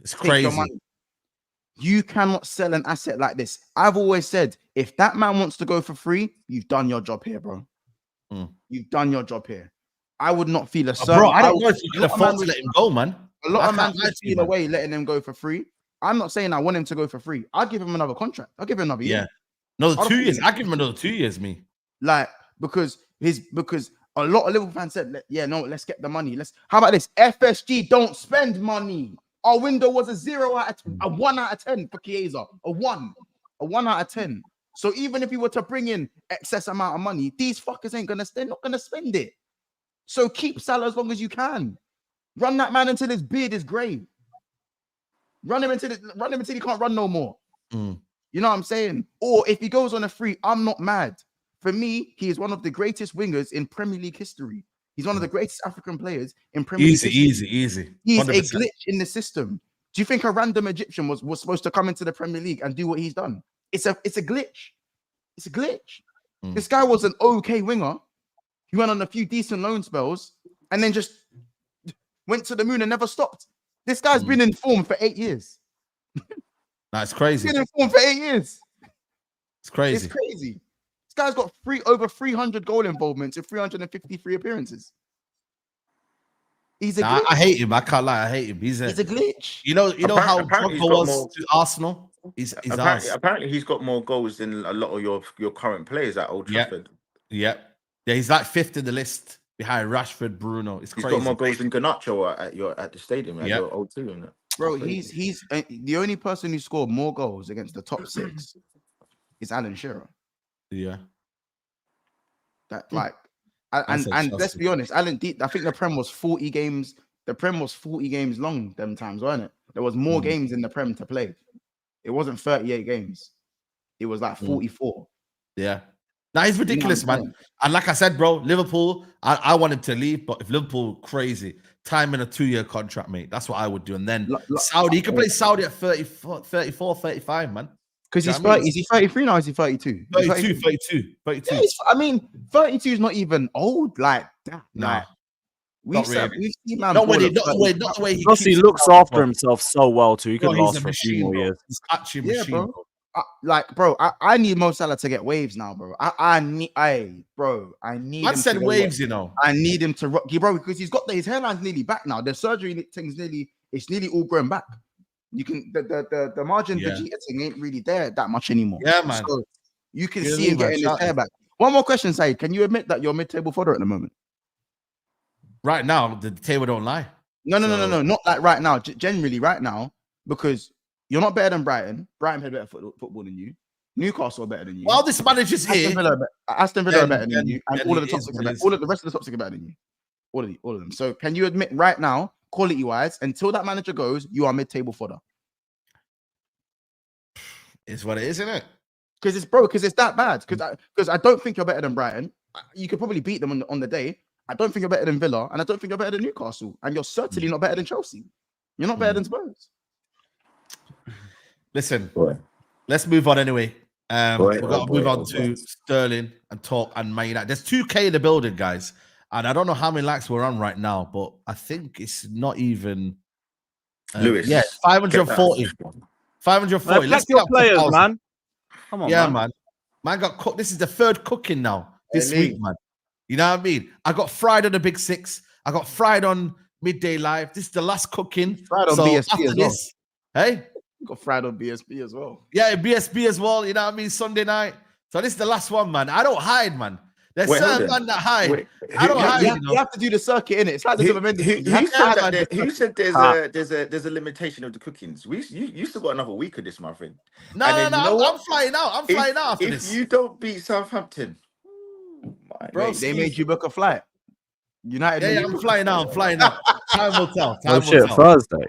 It's crazy. You cannot sell an asset like this. I've always said, if that man wants to go for free, you've done your job here, bro. You've done your job here. I would not feel a certain... Bro, I don't know if you can afford to let him go, man. A lot of man would feel away letting him go for free. I'm not saying I want him to go for free. I'll give him another contract. I'll give him another year. Another 2 years. I'll give him another 2 years, me. Like, because a lot of Liverpool fans said, let's get the money. How about this? FSG don't spend money. Our window was a 1 out of 10 for Chiesa. A 1 out of 10. So even if you were to bring in excess amount of money, these fuckers they're not gonna spend it. So keep Salah as long as you can. Run that man until his beard is grey. Run him until he can't run no more. You know what I'm saying? Or if he goes on a free, I'm not mad. For me, he is one of the greatest wingers in Premier League history. He's one of the greatest African players in Premier League history. Easy. He's 100%. A glitch in the system. Do you think a random Egyptian was supposed to come into the Premier League and do what he's done? It's a glitch. It's a glitch. This guy was an okay winger. He went on a few decent loan spells and then just went to the moon and never stopped. This guy's been in form for 8 years. That's crazy. He's been in form for 8 years. It's crazy. It's crazy. This guy's got over 300 goal involvements in 353 appearances. He's a glitch. I hate him. I can't lie. I hate him. He's a glitch. You know how Drogba was to Arsenal? Apparently, he's got more goals than a lot of your current players at Old Trafford. Yeah, he's like 5th in the list behind Rashford, Bruno. It's crazy. He's got more goals than Garnacho at the stadium at your old team. Bro, he's the only person who scored more goals against the top 6 is Alan Shearer. Yeah. And let's be honest, I think the Prem was 40 games. The Prem was 40 games long them times, wasn't it? There was more games in the Prem to play. It wasn't 38 games. It was like 44. Yeah. Now he's ridiculous, man. And like I said, bro, Liverpool, I want him to leave, but if Liverpool crazy, time in a 2-year contract, mate. That's what I would do. And then Saudi, you can play Saudi at 34, 35, man. Because he's 30. Is he 33 now? Or is he 32? 32. Yeah, 32 is not even old like that. Nah. We've seen man. Not the way he looks after himself so well too. He could last for a few more years. He's actually a machine, bro. I need Mo Salah to get waves now, bro. I need Man said waves, you know. I need him to rock, bro, because he's got his hairline's nearly back now. The surgery thing's nearly all grown back. You can the margin Vegeta thing ain't really there that much anymore. Yeah, man. So you can see him getting his hair back. One more question, Saeed. Can you admit that you're mid-table fodder at the moment? Right now, the table don't lie. No, not like right now. Generally, right now, because you're not better than Brighton. Brighton had better football than you. Newcastle are better than you. Well, this manager's here. Aston Villa are better than you, and all of the top six are better. All of the rest of the top six are better than you. All of them. So, can you admit right now, quality-wise, until that manager goes, you are mid-table fodder? It's what it is, isn't it? Because it's that bad. Because I don't think you're better than Brighton. You could probably beat them on the day. I don't think you're better than Villa, and I don't think you're better than Newcastle, and you're certainly not better than Chelsea. You're not better than Spurs. Listen, let's move on anyway. We've got to move on to Sterling and talk and Man United. There's 2K in the building, guys, and I don't know how many likes we're on right now, but I think it's not even Lewis. Yeah, 540. 540. Let's get players, man. Come on, man. Man got cooked. This is the 3rd cooking now this week, man. You know what I mean? I got fried on the Big Six. I got fried on Midday Live. This is the last cooking. Fried on BSB as well. Hey? You got fried on BSB as well. Yeah, BSB as well. You know what I mean? Sunday night. So this is the last one, man. I don't hide, man. There's Wait, hold certain on. man that hide. Wait, I don't hide, You have to do the circuit in it. It's like the Zubimendi thing. You have Who to said hide that? the Who said Ah. there's a limitation of the cookings? You still got another week of this, my friend. No, And no, then no. you know I'm what? flying out. I'm flying out after If this. you don't beat Southampton, my Bro, mate, They made you book a flight. United. Yeah, made yeah, you I'm book- flying out. I'm flying out. Time will tell. Oh Time will shit, tell. Thursday.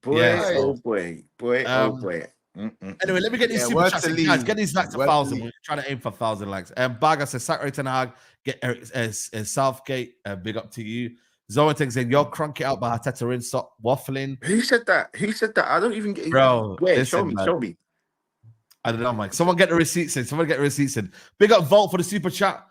boy, Yeah, oh so, boy, boy, oh boy. Anyway, let me get these Yeah, super word chats to in, guys. Lee. Get these likes to Word to 1,000. Lee. We're trying to aim for 1,000 likes. Baga says Saturday Ten Hag, get Eric Southgate. Big up to you. Zoeting saying you're crunk it out by Arteta in. Stop waffling, Who said that? Who said that? I don't even get. bro. Where? Listen, Show me. man. Show me. I don't know, Mike. Someone get the receipts in. Someone get the receipts in. Big up Vault for the super chat.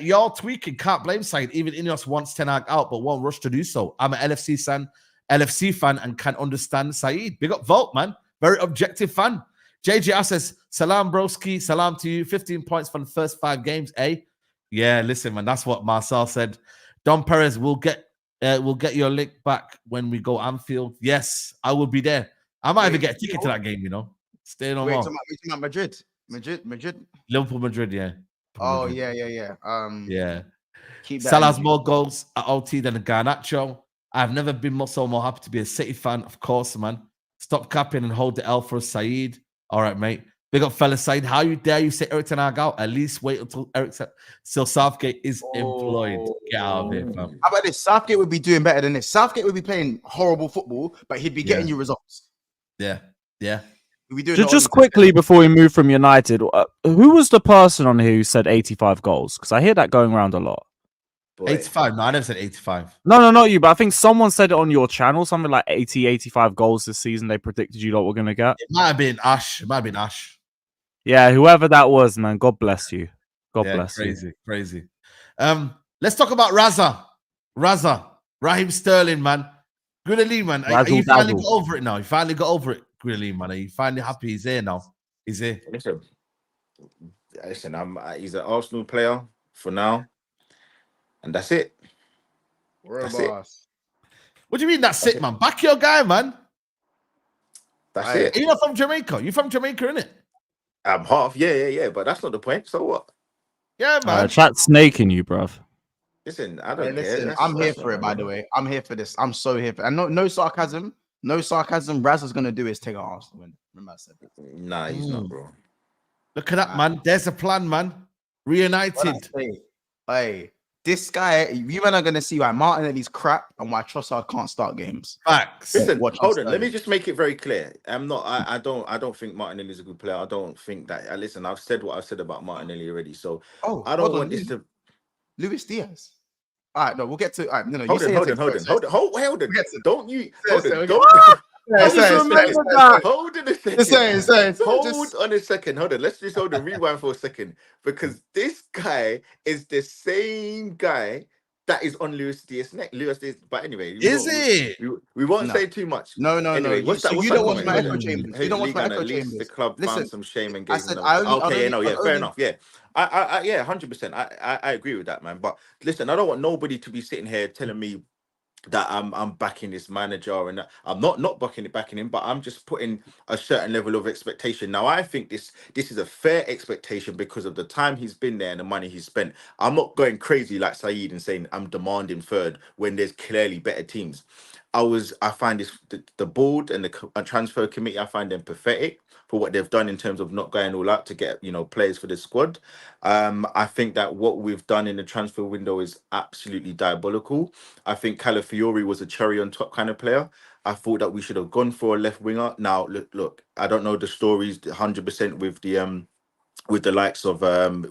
Y'all tweaking. Can't blame Saeed. Even Ineos wants Ten Hag out, but won't rush to do so. I'm an LFC fan, and can understand Saeed. Big up Vault, man. Very objective fan. JJ says, Salam broski, salam to you. 15 points from the first 5 games, eh? Yeah, listen, man. That's what Marcel said. Don Perez will get your link back when we go Anfield. Yes, I will be there. I might even get a ticket to that game, you know. Stay no more. Talking about Madrid. Liverpool, Madrid, yeah. Oh Madrid. yeah. Yeah. Keep that Salah's energy. more goals at OT than Garnacho. I've never been more happy to be a City fan, of course, man. Stop capping and hold the L for Saeed. All right, mate. Big up, fella Saeed. How you dare you say Eric Ten Hag out? At least wait until Southgate is employed. Get out of here, fam. How about this? Southgate would be doing better than this. Southgate would be playing horrible football, but he'd be getting you results. Yeah. He'd be doing Just quickly before we move from United, who was the person on here who said 85 goals? Because I hear that going around a lot. Boy. 85. No, I never said 85. No, not you, but I think someone said it on your channel, something like 80, 85 goals this season. They predicted you lot were going to get. It might have been Ash. Yeah, whoever that was, man. God bless you. God bless you. Crazy. Let's talk about Raza. Raheem Sterling, man. Grenadine, man. Are you finally got over it now? You finally got over it, Grenadine, man. Are you finally happy he's here now? He's here. Listen, he's an Arsenal player for now, and that's it. That's it. What do you mean that's it, man? Back your guy, man. That's it. You're not from Jamaica. You're from Jamaica, innit? I'm half. Yeah. But that's not the point. So what? Yeah, man. Chat snaking you, bruv. Listen, I don't care. I'm here for it, by the way. I'm here for this. I'm so here for it. And no sarcasm. No sarcasm. Raz is gonna do is take an Arsenal win. Remember I said that. Nah, he's not, bro. Look at that, man. There's a plan, man. Reunited. Hey, this guy, you men are gonna see why Martinelli's crap and why Trossard can't start games. Facts. Listen, hold on. Let me just make it very clear. I don't think Martinelli is a good player. I don't think that. Listen, I've said what I've said about Martinelli already. So I don't want this to. Luis Diaz. All right, no, we'll get to. All right, no, hold on. Don't you hold on? Hold on a second. Hold on. Let's just hold on. Rewind for a second, because this guy is the same guy that is on Luis Diaz neck. But anyway, we won't say too much. No. Anyway, You don't watch my echo chambers. You don't watch my echo chambers. The club found some shame and gave him. Fair enough. Yeah, I 100%. I agree with that, man. But listen, I don't want nobody to be sitting here telling me that I'm backing this manager, and I'm not backing him, but I'm just putting a certain level of expectation. Now, I think this is a fair expectation because of the time he's been there and the money he's spent. I'm not going crazy like Saeed and saying I'm demanding third when there's clearly better teams. I find the board and the transfer committee, I find them pathetic for what they've done in terms of not going all out to get players for the squad. I think that what we've done in the transfer window is absolutely diabolical. I think Calafiori was a cherry on top kind of player. I thought that we should have gone for a left winger. Now, look, I don't know the stories 100% with the likes of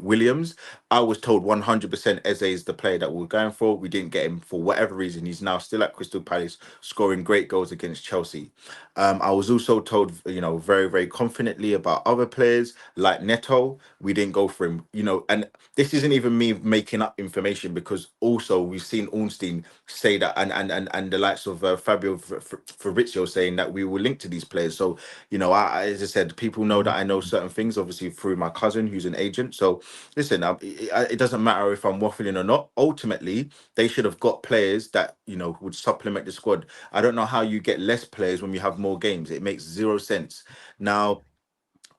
Williams. I was told 100% Eze is the player that we're going for. We didn't get him for whatever reason. He's now still at Crystal Palace, scoring great goals against Chelsea. I was also told, very, very confidently about other players like Neto. We didn't go for him, and this isn't even me making up information, because also we've seen Ornstein say that, and the likes of Fabio Fabrizio saying that we were linked to these players. So, as I said, people know that I know certain things, obviously through my cousin who's an agent. So listen, it doesn't matter if I'm waffling or not. Ultimately, they should have got players that would supplement the squad. I don't know how you get less players when you have more games. It makes zero sense. Now,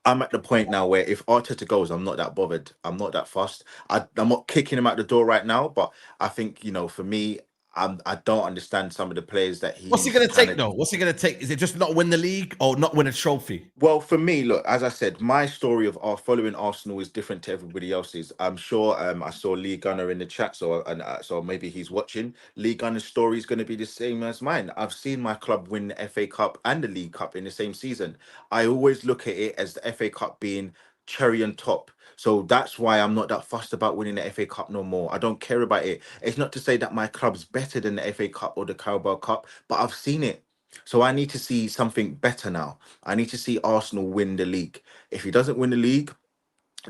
I'm at the point now where if Arteta goes, I'm not that bothered. I'm not that fussed. I'm not kicking him out the door right now, but I think, for me, I don't understand some of the players that What's he he's going to kind take of. though? What's he going to take? Is it just not win the league or not win a trophy? Well, for me, look, as I said, my story of our following Arsenal is different to everybody else's. I'm sure I saw Lee Gunner in the chat, so maybe he's watching. Lee Gunner's story is going to be the same as mine. I've seen my club win the FA Cup and the League Cup in the same season. I always look at it as the FA Cup being cherry on top. So that's why I'm not that fussed about winning the FA Cup no more. I don't care about it. It's not to say that my club's better than the FA Cup or the Carabao Cup, but I've seen it. So I need to see something better now. I need to see Arsenal win the league. If he doesn't win the league,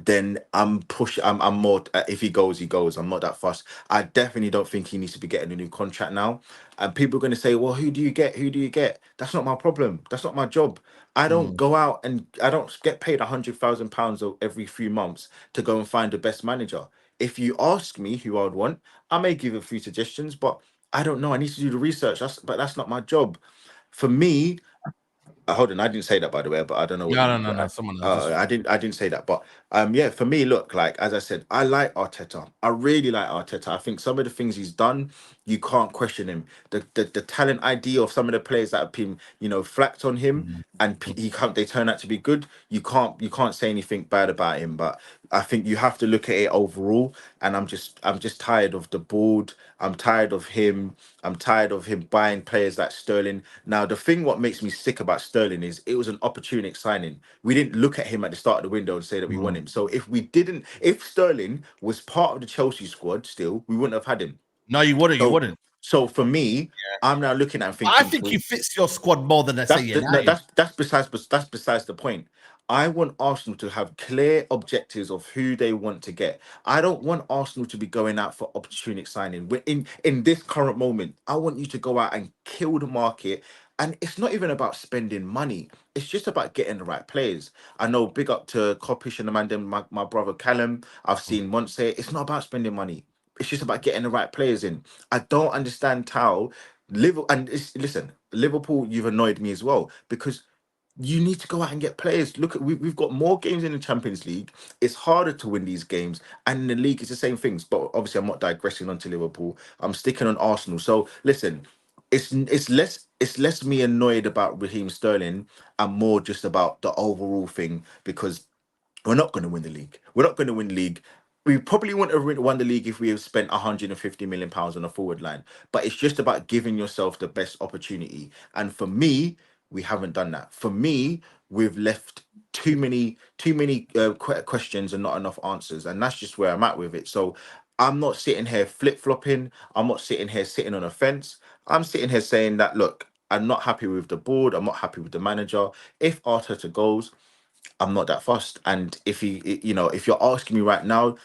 then I'm more. If he goes, he goes. I'm not that fussed. I definitely don't think he needs to be getting a new contract now. And people are going to say, "Well, who do you get? Who do you get?" That's not my problem. That's not my job. I don't go out and I don't get paid £100,000 every few months to go and find the best manager. If you ask me who I would want, I may give a few suggestions, but I don't know. I need to do the research. That's not my job. For me, hold on, I didn't say that by the way, but I don't know what No, you. no, no, no. Someone else. Just I didn't say that, but yeah, for me, look, like as I said, I like Arteta. I really like Arteta. I think some of the things he's done, you can't question him. The talent ID of some of the players that have been, flacked on him, and he can't. They turn out to be good. You can't say anything bad about him. But I think you have to look at it overall. And I'm just tired of the board. I'm tired of him. I'm tired of him buying players like Sterling. Now, the thing what makes me sick about Sterling is it was an opportunistic signing. We didn't look at him at the start of the window and say that we want him. So if Sterling was part of the Chelsea squad still, we wouldn't have had him. no, you wouldn't. You So, wouldn't. so for me, I'm now looking at and I thinking, think he fits your squad more than let's say no, United. that's besides the point. I want Arsenal to have clear objectives of who they want to get. I don't want Arsenal to be going out for opportunistic signing. In this current moment, I want you to go out and kill the market. And it's not even about spending money. It's just about getting the right players. I know, big up to Kopish and Amanda, my brother Callum. I've seen once say it's not about spending money. It's just about getting the right players in. I don't understand how Liverpool, listen, Liverpool, you've annoyed me as well because you need to go out and get players. Look, we've got more games in the Champions League. It's harder to win these games, and in the league, it's the same things. But obviously, I'm not digressing onto Liverpool. I'm sticking on Arsenal. So listen, it's less me annoyed about Raheem Sterling and more just about the overall thing because we're not going to win the league. We're not going to win the league. We probably wouldn't have won the league if we have spent £150 million on a forward line. But it's just about giving yourself the best opportunity. And for me, we haven't done that. For me, we've left too many questions and not enough answers. And that's just where I'm at with it. So I'm not sitting here flip flopping. I'm not sitting here sitting on a fence. I'm sitting here saying that look, I'm not happy with the board. I'm not happy with the manager. If Arteta goes, I'm not that fussed. And if you're asking me right now,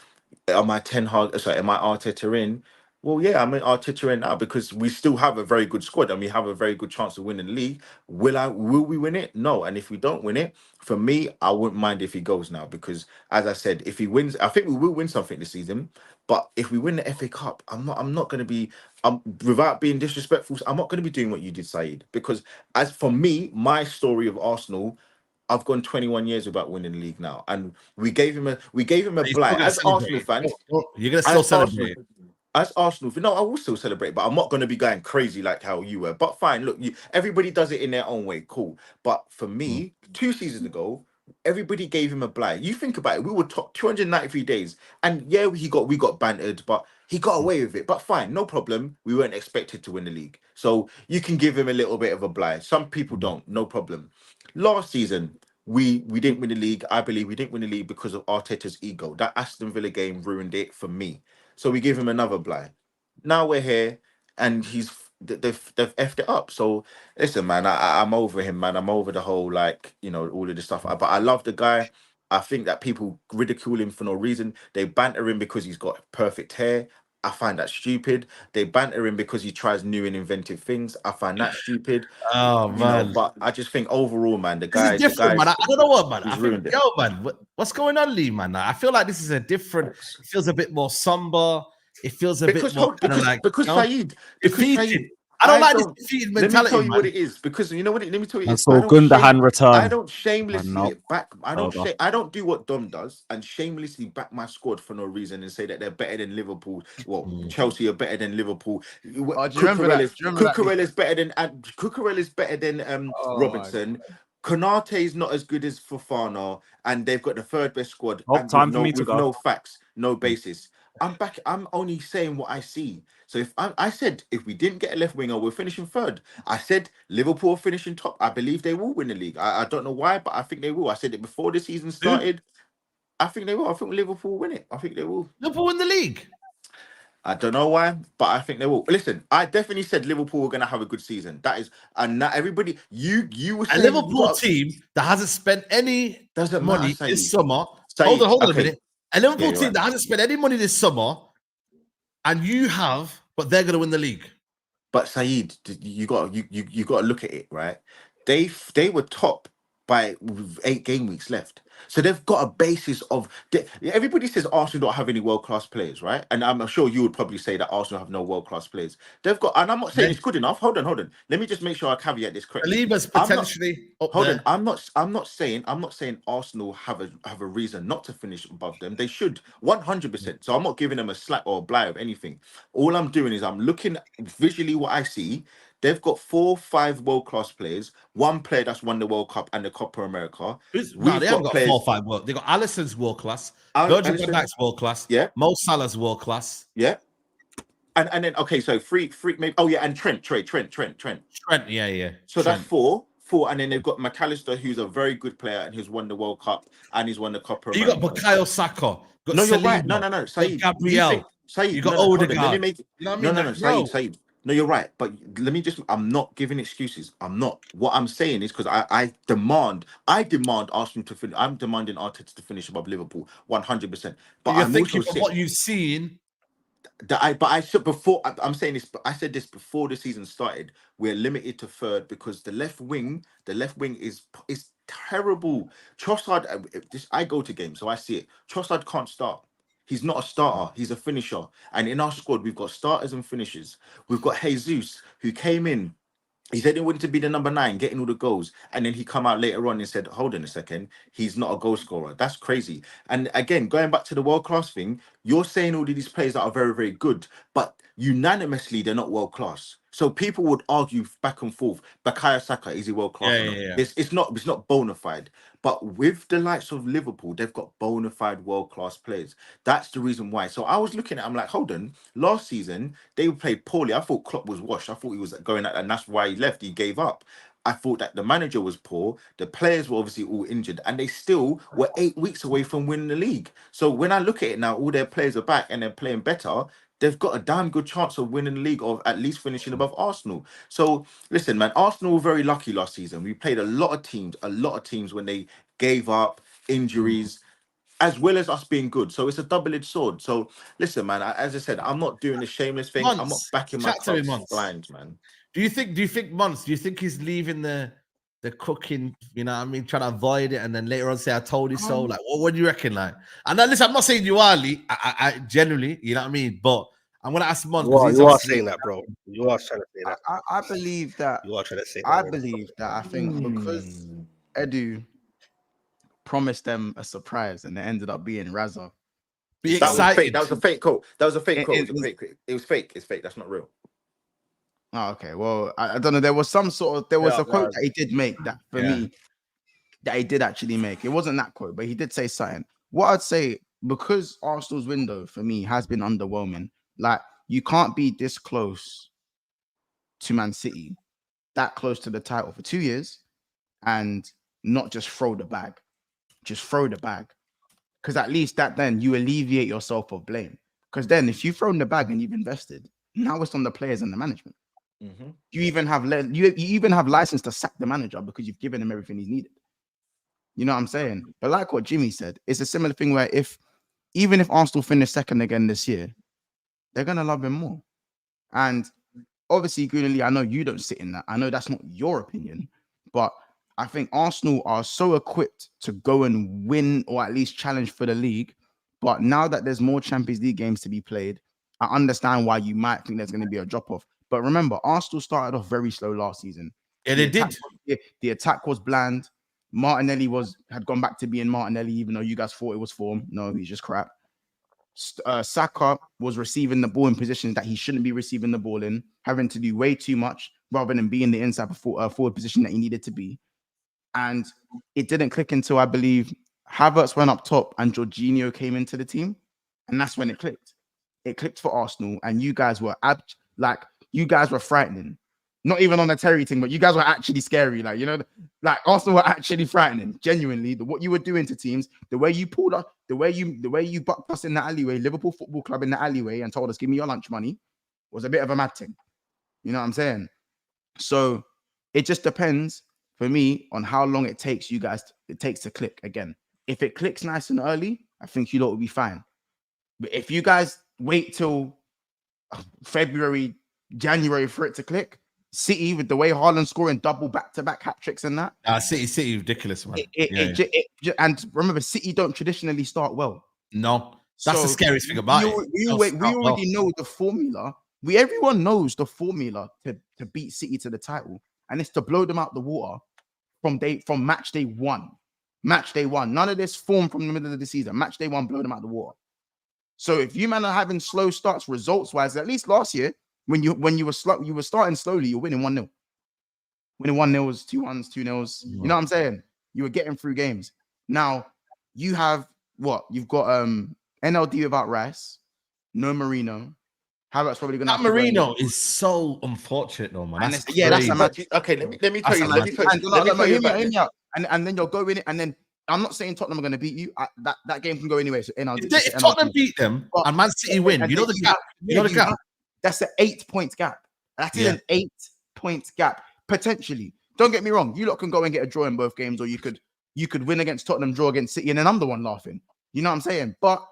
am I am I Arteta in? Well, yeah, I'm in Arteta in now because we still have a very good squad and we have a very good chance of winning the league. Will we win it? No. And if we don't win it, for me, I wouldn't mind if he goes now because as I said, if he wins, I think we will win something this season. But if we win the FA Cup, I'm not gonna be without being disrespectful, I'm not gonna be doing what you did, Saeed. Because as for me, my story of Arsenal, I've gone 21 years without winning the league now, and we gave him a You're still blight gonna as Arsenal celebrate. fans. You're gonna still As Arsenal, celebrate. as Arsenal, no, I will still celebrate, but I'm not going to be going crazy like how you were. But fine, look, everybody does it in their own way, cool. But for Mm. me, 2 seasons ago, everybody gave him a blight. You think about it, we were top 293 days, and yeah, we got bantered, but he got away with it. But fine, no problem. We weren't expected to win the league, so you can give him a little bit of a blight. Some people don't, no problem. Last season, we didn't win the league. I believe we didn't win the league because of Arteta's ego. That Aston Villa game ruined it for me. So we give him another blind. Now we're here, and they've effed it up. So listen, man, I'm over him, man. I'm over the whole all of this stuff. But I love the guy. I think that people ridicule him for no reason. They banter him because he's got perfect hair. I find that stupid. They banter him because he tries new and inventive things. I find that stupid. Oh man, But I just think overall, man, this is different, man. I don't know what, man. I he's think, ruined it. yo, man, what's going on, Lee, man? I feel like this is a different. It feels a bit more somber. It feels a bit more kind of like Because Saeed, defeated. I don't like this don't. defeated Let me mentality, tell you what man. it is, because you know what. Let me tell you, I is saw Gundogan return. I don't shamelessly no. back. Over. I don't do what Dom does and shamelessly back my squad for no reason and say that they're better than Liverpool. Well, Chelsea are better than Liverpool. Oh, do you remember that? Cucurella's better than Cucurella's better than Oh my Robertson. Konate is not as good as Fofana, and they've got the third best squad, Oh, and time for me to with go. no facts, no basis. I'm back. I'm only saying what I see. So if I said if we didn't get a left winger, we're finishing third. I said Liverpool are finishing top. I believe they will win the league. I don't know why, but I think they will. I said it before the season started. I think they will. I think Liverpool will win it. I think they will. Liverpool win the league. I don't know why, but I think they will. Listen, I definitely said Liverpool were going to have a good season. That is, and not everybody. You were A saying Liverpool team that hasn't spent any doesn't money matter, this Saeed. summer. Saeed, Hold on a okay. minute. A Liverpool you're team right. that hasn't spent any money this summer, and you have, but they're going to win the league. But Saeed, you got to look at it, right? They were top by 8 game weeks left, so they've got a basis of. Everybody says Arsenal don't have any world class players, right? And I'm sure you would probably say that Arsenal have no world class players. They've got, and I'm not saying it's good enough. Hold on. Let me just make sure I caveat this correctly. Saliba's potentially up Hold there. on, I'm not saying Arsenal have a reason not to finish above them. They should 100%. So I'm not giving them a slack or a blight of anything. All I'm doing is I'm looking visually what I see. They've got 4-5 world class players. One player that's won the World Cup and the Copa America. No, they haven't got 4 or 5 world. They got Alisson's world class, Virgil van Dijk's world class, yeah, Mo Salah's world class, yeah. And then okay, so three maybe. Oh yeah, and Trent. yeah. So Trent. that's four, and then they've got McAllister, who's a very good player and who's won the World Cup and he's won the Copa You America. got Bukayo Saka. Got No, you're Saliba, right. No, Saeed. got Gabriel. You got Odegaard. Let me make it. You know what I mean? Saeed. No, you're right. But let me just. I'm not giving excuses. I'm not. What I'm saying is because I demand Arsenal to finish. I'm demanding Arteta to finish above Liverpool 100%. But you're I'm thinking also from what you've seen. I said before. I'm saying this. I said this before the season started. We're limited to third because the left wing is terrible. Trossard. I go to games, so I see it. Trossard can't start. He's not a starter. He's a finisher. And in our squad, we've got starters and finishers. We've got Jesus, who came in. He said he wanted to be the number 9, getting all the goals, and then he come out later on and said, "Hold on a second, he's not a goal scorer." That's crazy. And again, going back to the world class thing, you're saying all of these players that are very, very good, but unanimously they're not world class. So people would argue back and forth. Bukayo Saka, is he world class or not? Yeah. It's not bona fide. But with the likes of Liverpool, they've got bona fide world class players. That's the reason why. So I was looking at, I'm like, hold on. Last season they played poorly. I thought Klopp was washed. I thought he was going at, and that's why he left. He gave up. I thought that the manager was poor. The players were obviously all injured, and they still were 8 weeks away from winning the league. So when I look at it now, all their players are back and they're playing better. They've got a damn good chance of winning the league, or at least finishing above Arsenal. So listen, man, Arsenal were very lucky last season. We played a lot of teams when they gave up, injuries, as well as us being good. So it's a double-edged sword. So listen, man, as I said, I'm not doing the shameless thing. I'm not backing my clubs blind, man. Do you think he's leaving the cooking, you know what I mean, trying to avoid it and then later on say, "I told you so"? Like, what do you reckon? Like, and then, listen, I'm not saying you are, Lee. I generally, you know what I mean? But I'm gonna ask Mons. You are saying that, bro. You are trying to say that. I believe that. You are trying to say that. I believe that. I think because Edu promised them a surprise and it ended up being Razza. Be excited. That was a fake quote. It was fake. It's fake. That's not real. Oh, okay. Well, I don't know. There was a quote that he did make that for me that he did actually make. It wasn't that quote, but he did say something. What I'd say, because Arsenal's window for me has been underwhelming. Like, you can't be this close to Man City, that close to the title for 2 years, and not just throw the bag. Just throw the bag. Because at least then you alleviate yourself of blame. Because then if you've thrown the bag and you've invested, now it's on the players and the management. Mm-hmm. You even have license to sack the manager because you've given him everything he's needed. You know what I'm saying? But like what Jimmy said, it's a similar thing where even if Arsenal finish second again this year, they're gonna love him more. And obviously, Goonally, I know you don't sit in that. I know that's not your opinion, but I think Arsenal are so equipped to go and win or at least challenge for the league. But now that there's more Champions League games to be played, I understand why you might think there's going to be a drop-off. But remember, Arsenal started off very slow last season. Yeah, they did. The attack was bland. Martinelli had gone back to being Martinelli, even though you guys thought it was form. No, he's just crap. Saka was receiving the ball in positions that he shouldn't be receiving the ball in, having to do way too much rather than being the inside forward position that he needed to be. And it didn't click until, I believe, Havertz went up top and Jorginho came into the team. And that's when it clicked. It clicked for Arsenal, and you guys were you guys were frightening. Not even on the Terry thing, but you guys were actually scary. Like, you know, like Arsenal were actually frightening. Genuinely, what you were doing to teams, the way you pulled up, the way you bucked us in the alleyway, Liverpool Football Club in the alleyway, and told us, "Give me your lunch money," was a bit of a mad thing. You know what I'm saying? So it just depends for me on how long it takes to click again. If it clicks nice and early, I think you lot will be fine. But if you guys wait till February, January for it to click, City, with the way Haaland scoring double back-to-back hat tricks and that, City ridiculous, man. And remember, City don't traditionally start well. No, that's the scariest thing about it. We already know the formula. Everyone knows the formula to beat City to the title, and it's to blow them out the water from match day one. Match day one. None of this form from the middle of the season. Match day one, blow them out the water. So if you man are having slow starts results-wise, at least last year, when you were starting slowly, you're winning 1-0. Winning 1-0s, 2-1s, 2-0s. You know what I'm saying? You were getting through games. Now you have what? You've got NLD without Rice, no Marino. Havertz probably gonna. That Marino is so unfortunate, though, man. That's that's a match. Okay, let me tell you. And then you'll go in it, and then I'm not saying Tottenham are going to beat you. That game can go anyway. So if Tottenham beat them and Man City win, you know the gap. You know the gap. That's an 8-point gap. That is an 8-point gap potentially. Don't get me wrong. You lot can go and get a draw in both games, or you could win against Tottenham, draw against City, and then I'm the one laughing. You know what I'm saying? But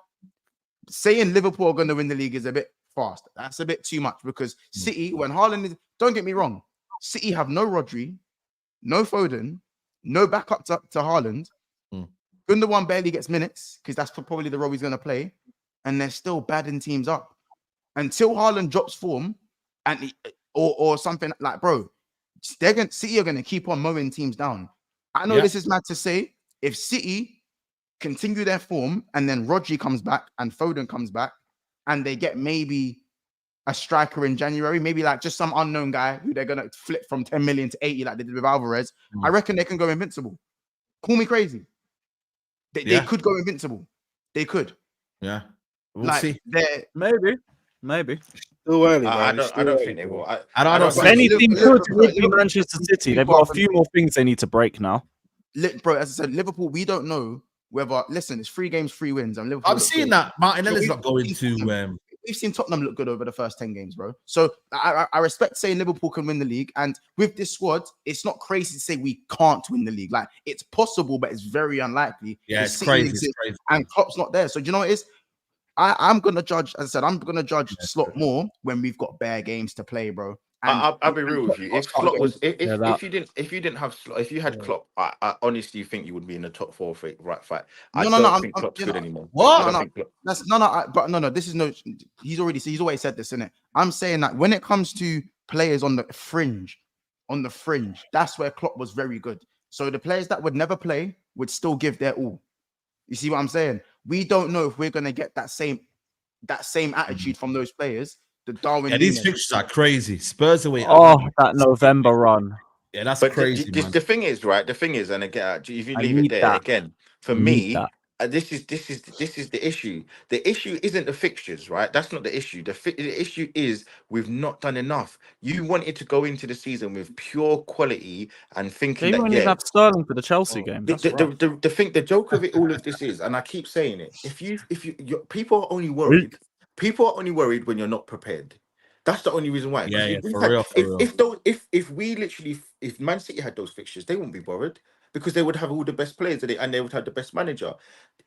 saying Liverpool are going to win the league is a bit fast. That's a bit too much, because City, when Haaland is, don't get me wrong, City have no Rodri, no Foden, no backup to Haaland. Gundogan barely gets minutes because that's probably the role he's going to play, and they're still badding teams up until Haaland drops form, and or something like, bro, City are going to keep on mowing teams down. I know this is mad to say. If City continue their form and then Rodri comes back and Foden comes back, and they get maybe a striker in January, maybe like just some unknown guy who they're going to flip from 10 million to 80 like they did with Alvarez, I reckon they can go invincible. Call me crazy. They could go invincible. They could. Yeah. We'll see. Maybe. Still early, I don't think they will. I don't If anything could be Manchester City. They've got a few more things they need to break now. Bro, as I said, Liverpool, we don't know whether, listen, it's 3 games, 3 wins. And Liverpool, I'm seeing that Martinelli's not going to. We've seen Tottenham look good over the first 10 games, bro. So I respect saying Liverpool can win the league. And with this squad, it's not crazy to say we can't win the league. Like, it's possible, but it's very unlikely. Yeah, it's crazy. And Klopp's not there. So do you know what it is? I'm going to judge, as I said, I'm going to judge Slot more when we've got bare games to play, bro. I'll be real with you. If Klopp was, if you didn't have Slot, if you had Klopp, I honestly think you would be in the top 4 for right fight. I don't think Klopp's good anymore. What? This is no. He's always said this, innit? I'm saying that when it comes to players on the fringe, that's where Klopp was very good. So the players that would never play would still give their all. You see what I'm saying? We don't know if we're gonna get that same attitude from those players. The Darwin. Yeah, these fixtures are crazy. Spurs away. Oh, that November run. Yeah, that's but crazy. The thing is, right? The thing is, and again, if you leave it there again, for me, this is the issue. The issue isn't the fixtures, right? That's not the issue. The issue is we've not done enough. You wanted to go into the season with pure quality and thinking they didn't have Sterling for the Chelsea game. The joke of it, all of this is, and I keep saying it. If you people are only worried. People are only worried when you're not prepared. That's the only reason why. Yeah, for real. If Man City had those fixtures, they wouldn't be bothered because they would have all the best players and they would have the best manager.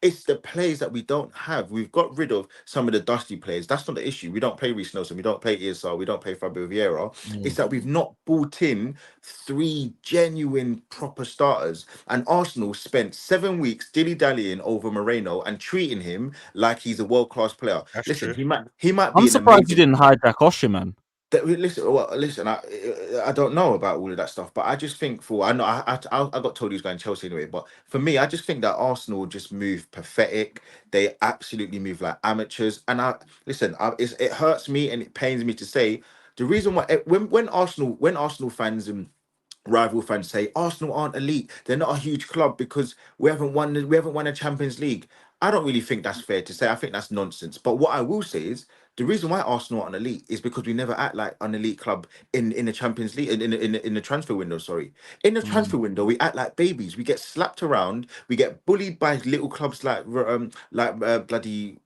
It's the players that we don't have. We've got rid of some of the dusty players. That's not the issue. We don't play Reece Nelson. We don't play ESR. We don't play Fabio Vieira. It's that we've not brought in 3 genuine proper starters. And Arsenal spent 7 weeks dilly-dallying over Moreno and treating him like he's a world-class player. That's Listen, true. he might. I'm surprised you didn't hijack Osimhen. Listen. I don't know about all of that stuff, but I just think I know I got told he was going Chelsea anyway. But for me, I just think that Arsenal just move pathetic. They absolutely move like amateurs. And it hurts me and it pains me to say the reason why when Arsenal fans and rival fans say Arsenal aren't elite. They're not a huge club because we haven't won a Champions League. I don't really think that's fair to say. I think that's nonsense. But what I will say is the reason why Arsenal aren't elite is because we never act like an elite club in the Champions League in the transfer window. Sorry, in the transfer window we act like babies. We get slapped around. We get bullied by little clubs bloody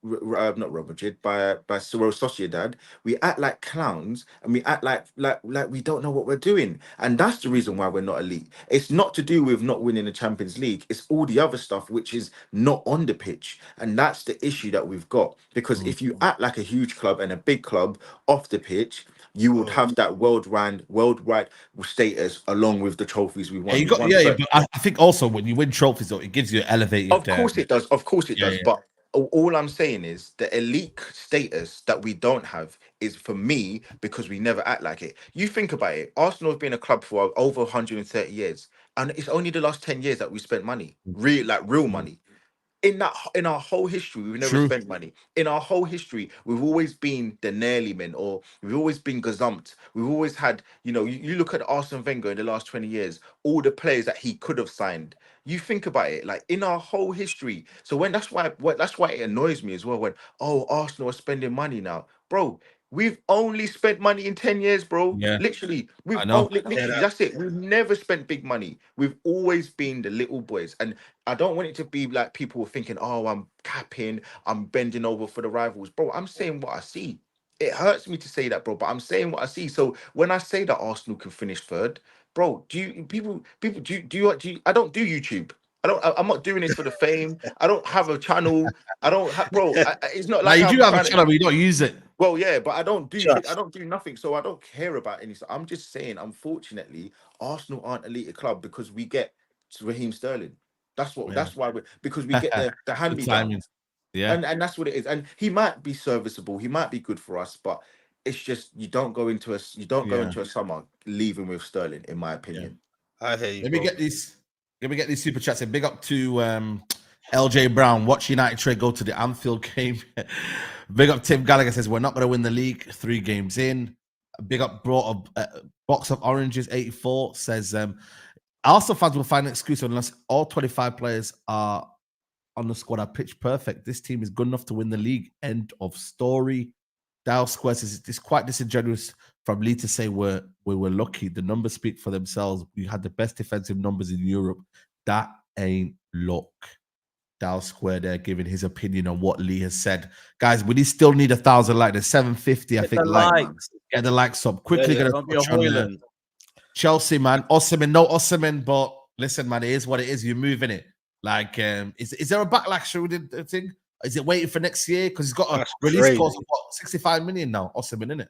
not Real Madrid by Real Sociedad. We act like clowns and we act like we don't know what we're doing. And that's the reason why we're not elite. It's not to do with not winning the Champions League. It's all the other stuff which is not on the pitch. And that's the issue that we've got. Because if you act like a huge club and a big club off the pitch, you would have that worldwide status along with the trophies we won. But I think also when you win trophies, though, it gives you elevated. Of course it does. Of course it does. Yeah. But all I'm saying is the elite status that we don't have is for me because we never act like it. You think about it. Arsenal have been a club for over 130 years, and it's only the last 10 years that we spent money, real money. In our whole history, we've never spent money. In our whole history, we've always been the nearly men, or we've always been gazumped. We've always had, you look at Arsene Wenger in the last 20 years, all the players that he could have signed. You think about it, like in our whole history. So that's why it annoys me as well when Arsenal are spending money now, bro. We've only spent money in 10 years, bro. Yeah. Literally, I know. that's it. We've never spent big money. We've always been the little boys. And I don't want it to be like people were thinking, I'm capping, I'm bending over for the rivals. Bro, I'm saying what I see. It hurts me to say that, bro, but I'm saying what I see. So when I say that Arsenal can finish third, bro, I don't do YouTube. I'm not doing this for the fame. I don't have a channel. I don't have, bro. It's not like you I'm do have a trying to- channel, but you don't use it. Well, yeah, but I don't do Just. nothing, so I don't care about any. I'm just saying, unfortunately, Arsenal aren't elite club because we get Raheem Sterling. That's why because we get the hand me down. Yeah. And that's what it is. And he might be serviceable, he might be good for us, but it's just you don't go into a summer leaving with Sterling, in my opinion. I hear you. Let me get these super chats in. Big up to LJ Brown. Watch United trade go to the Anfield game. Big up Tim Gallagher says we're not going to win the league 3 games in. Big up brought a box of oranges 84 says Arsenal fans will find an excuse unless all 25 players are on the squad are pitch perfect. This team is good enough to win the league. End of story. Dow Square says it's quite disingenuous from Lee to say we were lucky. The numbers speak for themselves. We had the best defensive numbers in Europe. That ain't luck. Dow Square there giving his opinion on what Lee has said. Guys, we still need 1,000 likes. There's 750, I think. Get the likes up. Quickly gonna touch on Chelsea, man. Osimhen, no Osimhen, but listen, man, it is what it is. You're moving it. Like, is there a backlash with the thing? Is it waiting for next year? Because he's got a release cost of 65 million now. Osimhen, isn't it?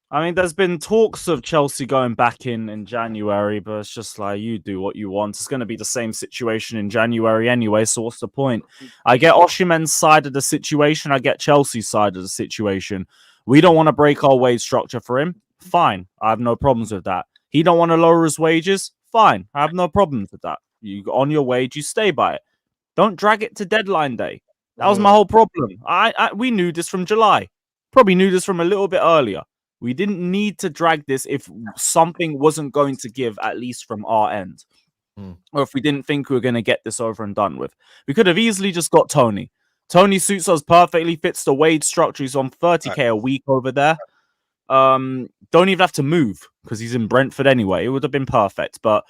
I mean, there's been talks of Chelsea going back in January, but it's just like, you do what you want. It's going to be the same situation in January anyway, so what's the point? I get Osimhen's side of the situation. I get Chelsea's side of the situation. We don't want to break our wage structure for him. Fine. I have no problems with that. He don't want to lower his wages. Fine. I have no problems with that. You on your wage, you stay by it. Don't drag it to deadline day. That was my whole problem. We knew this from July. Probably knew this from a little bit earlier. We didn't need to drag this if something wasn't going to give, at least from our end. Or if we didn't think we were going to get this over and done with. We could have easily just got Tony. Tony suits us perfectly, fits the wage structure. He's on 30k a week over there. Don't even have to move because he's in Brentford anyway. It would have been perfect. But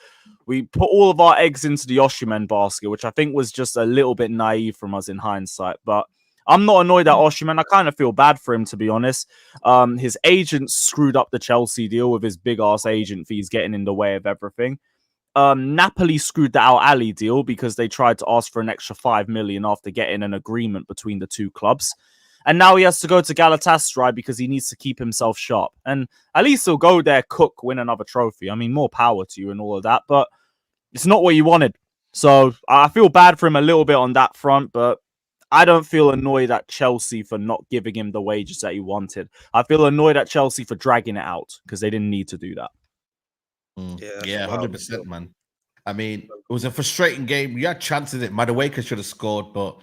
we put all of our eggs into the Osimhen basket, which I think was just a little bit naive from us in hindsight. But I'm not annoyed at Osimhen. I kind of feel bad for him, to be honest. His agent screwed up the Chelsea deal with his big-ass agent fees getting in the way of everything. Napoli screwed the Al Ali deal because they tried to ask for an extra 5 million after getting an agreement between the two clubs. And now he has to go to Galatasaray because he needs to keep himself sharp. And at least he'll go there, cook, win another trophy. I mean, more power to you and all of that, but it's not what you wanted. So I feel bad for him a little bit on that front, but I don't feel annoyed at Chelsea for not giving him the wages that he wanted. I feel annoyed at Chelsea for dragging it out because they didn't need to do that. Yeah, that's Yeah, wild. 100%, man. I mean, it was a frustrating game. You had chances it. Madueke should have scored, but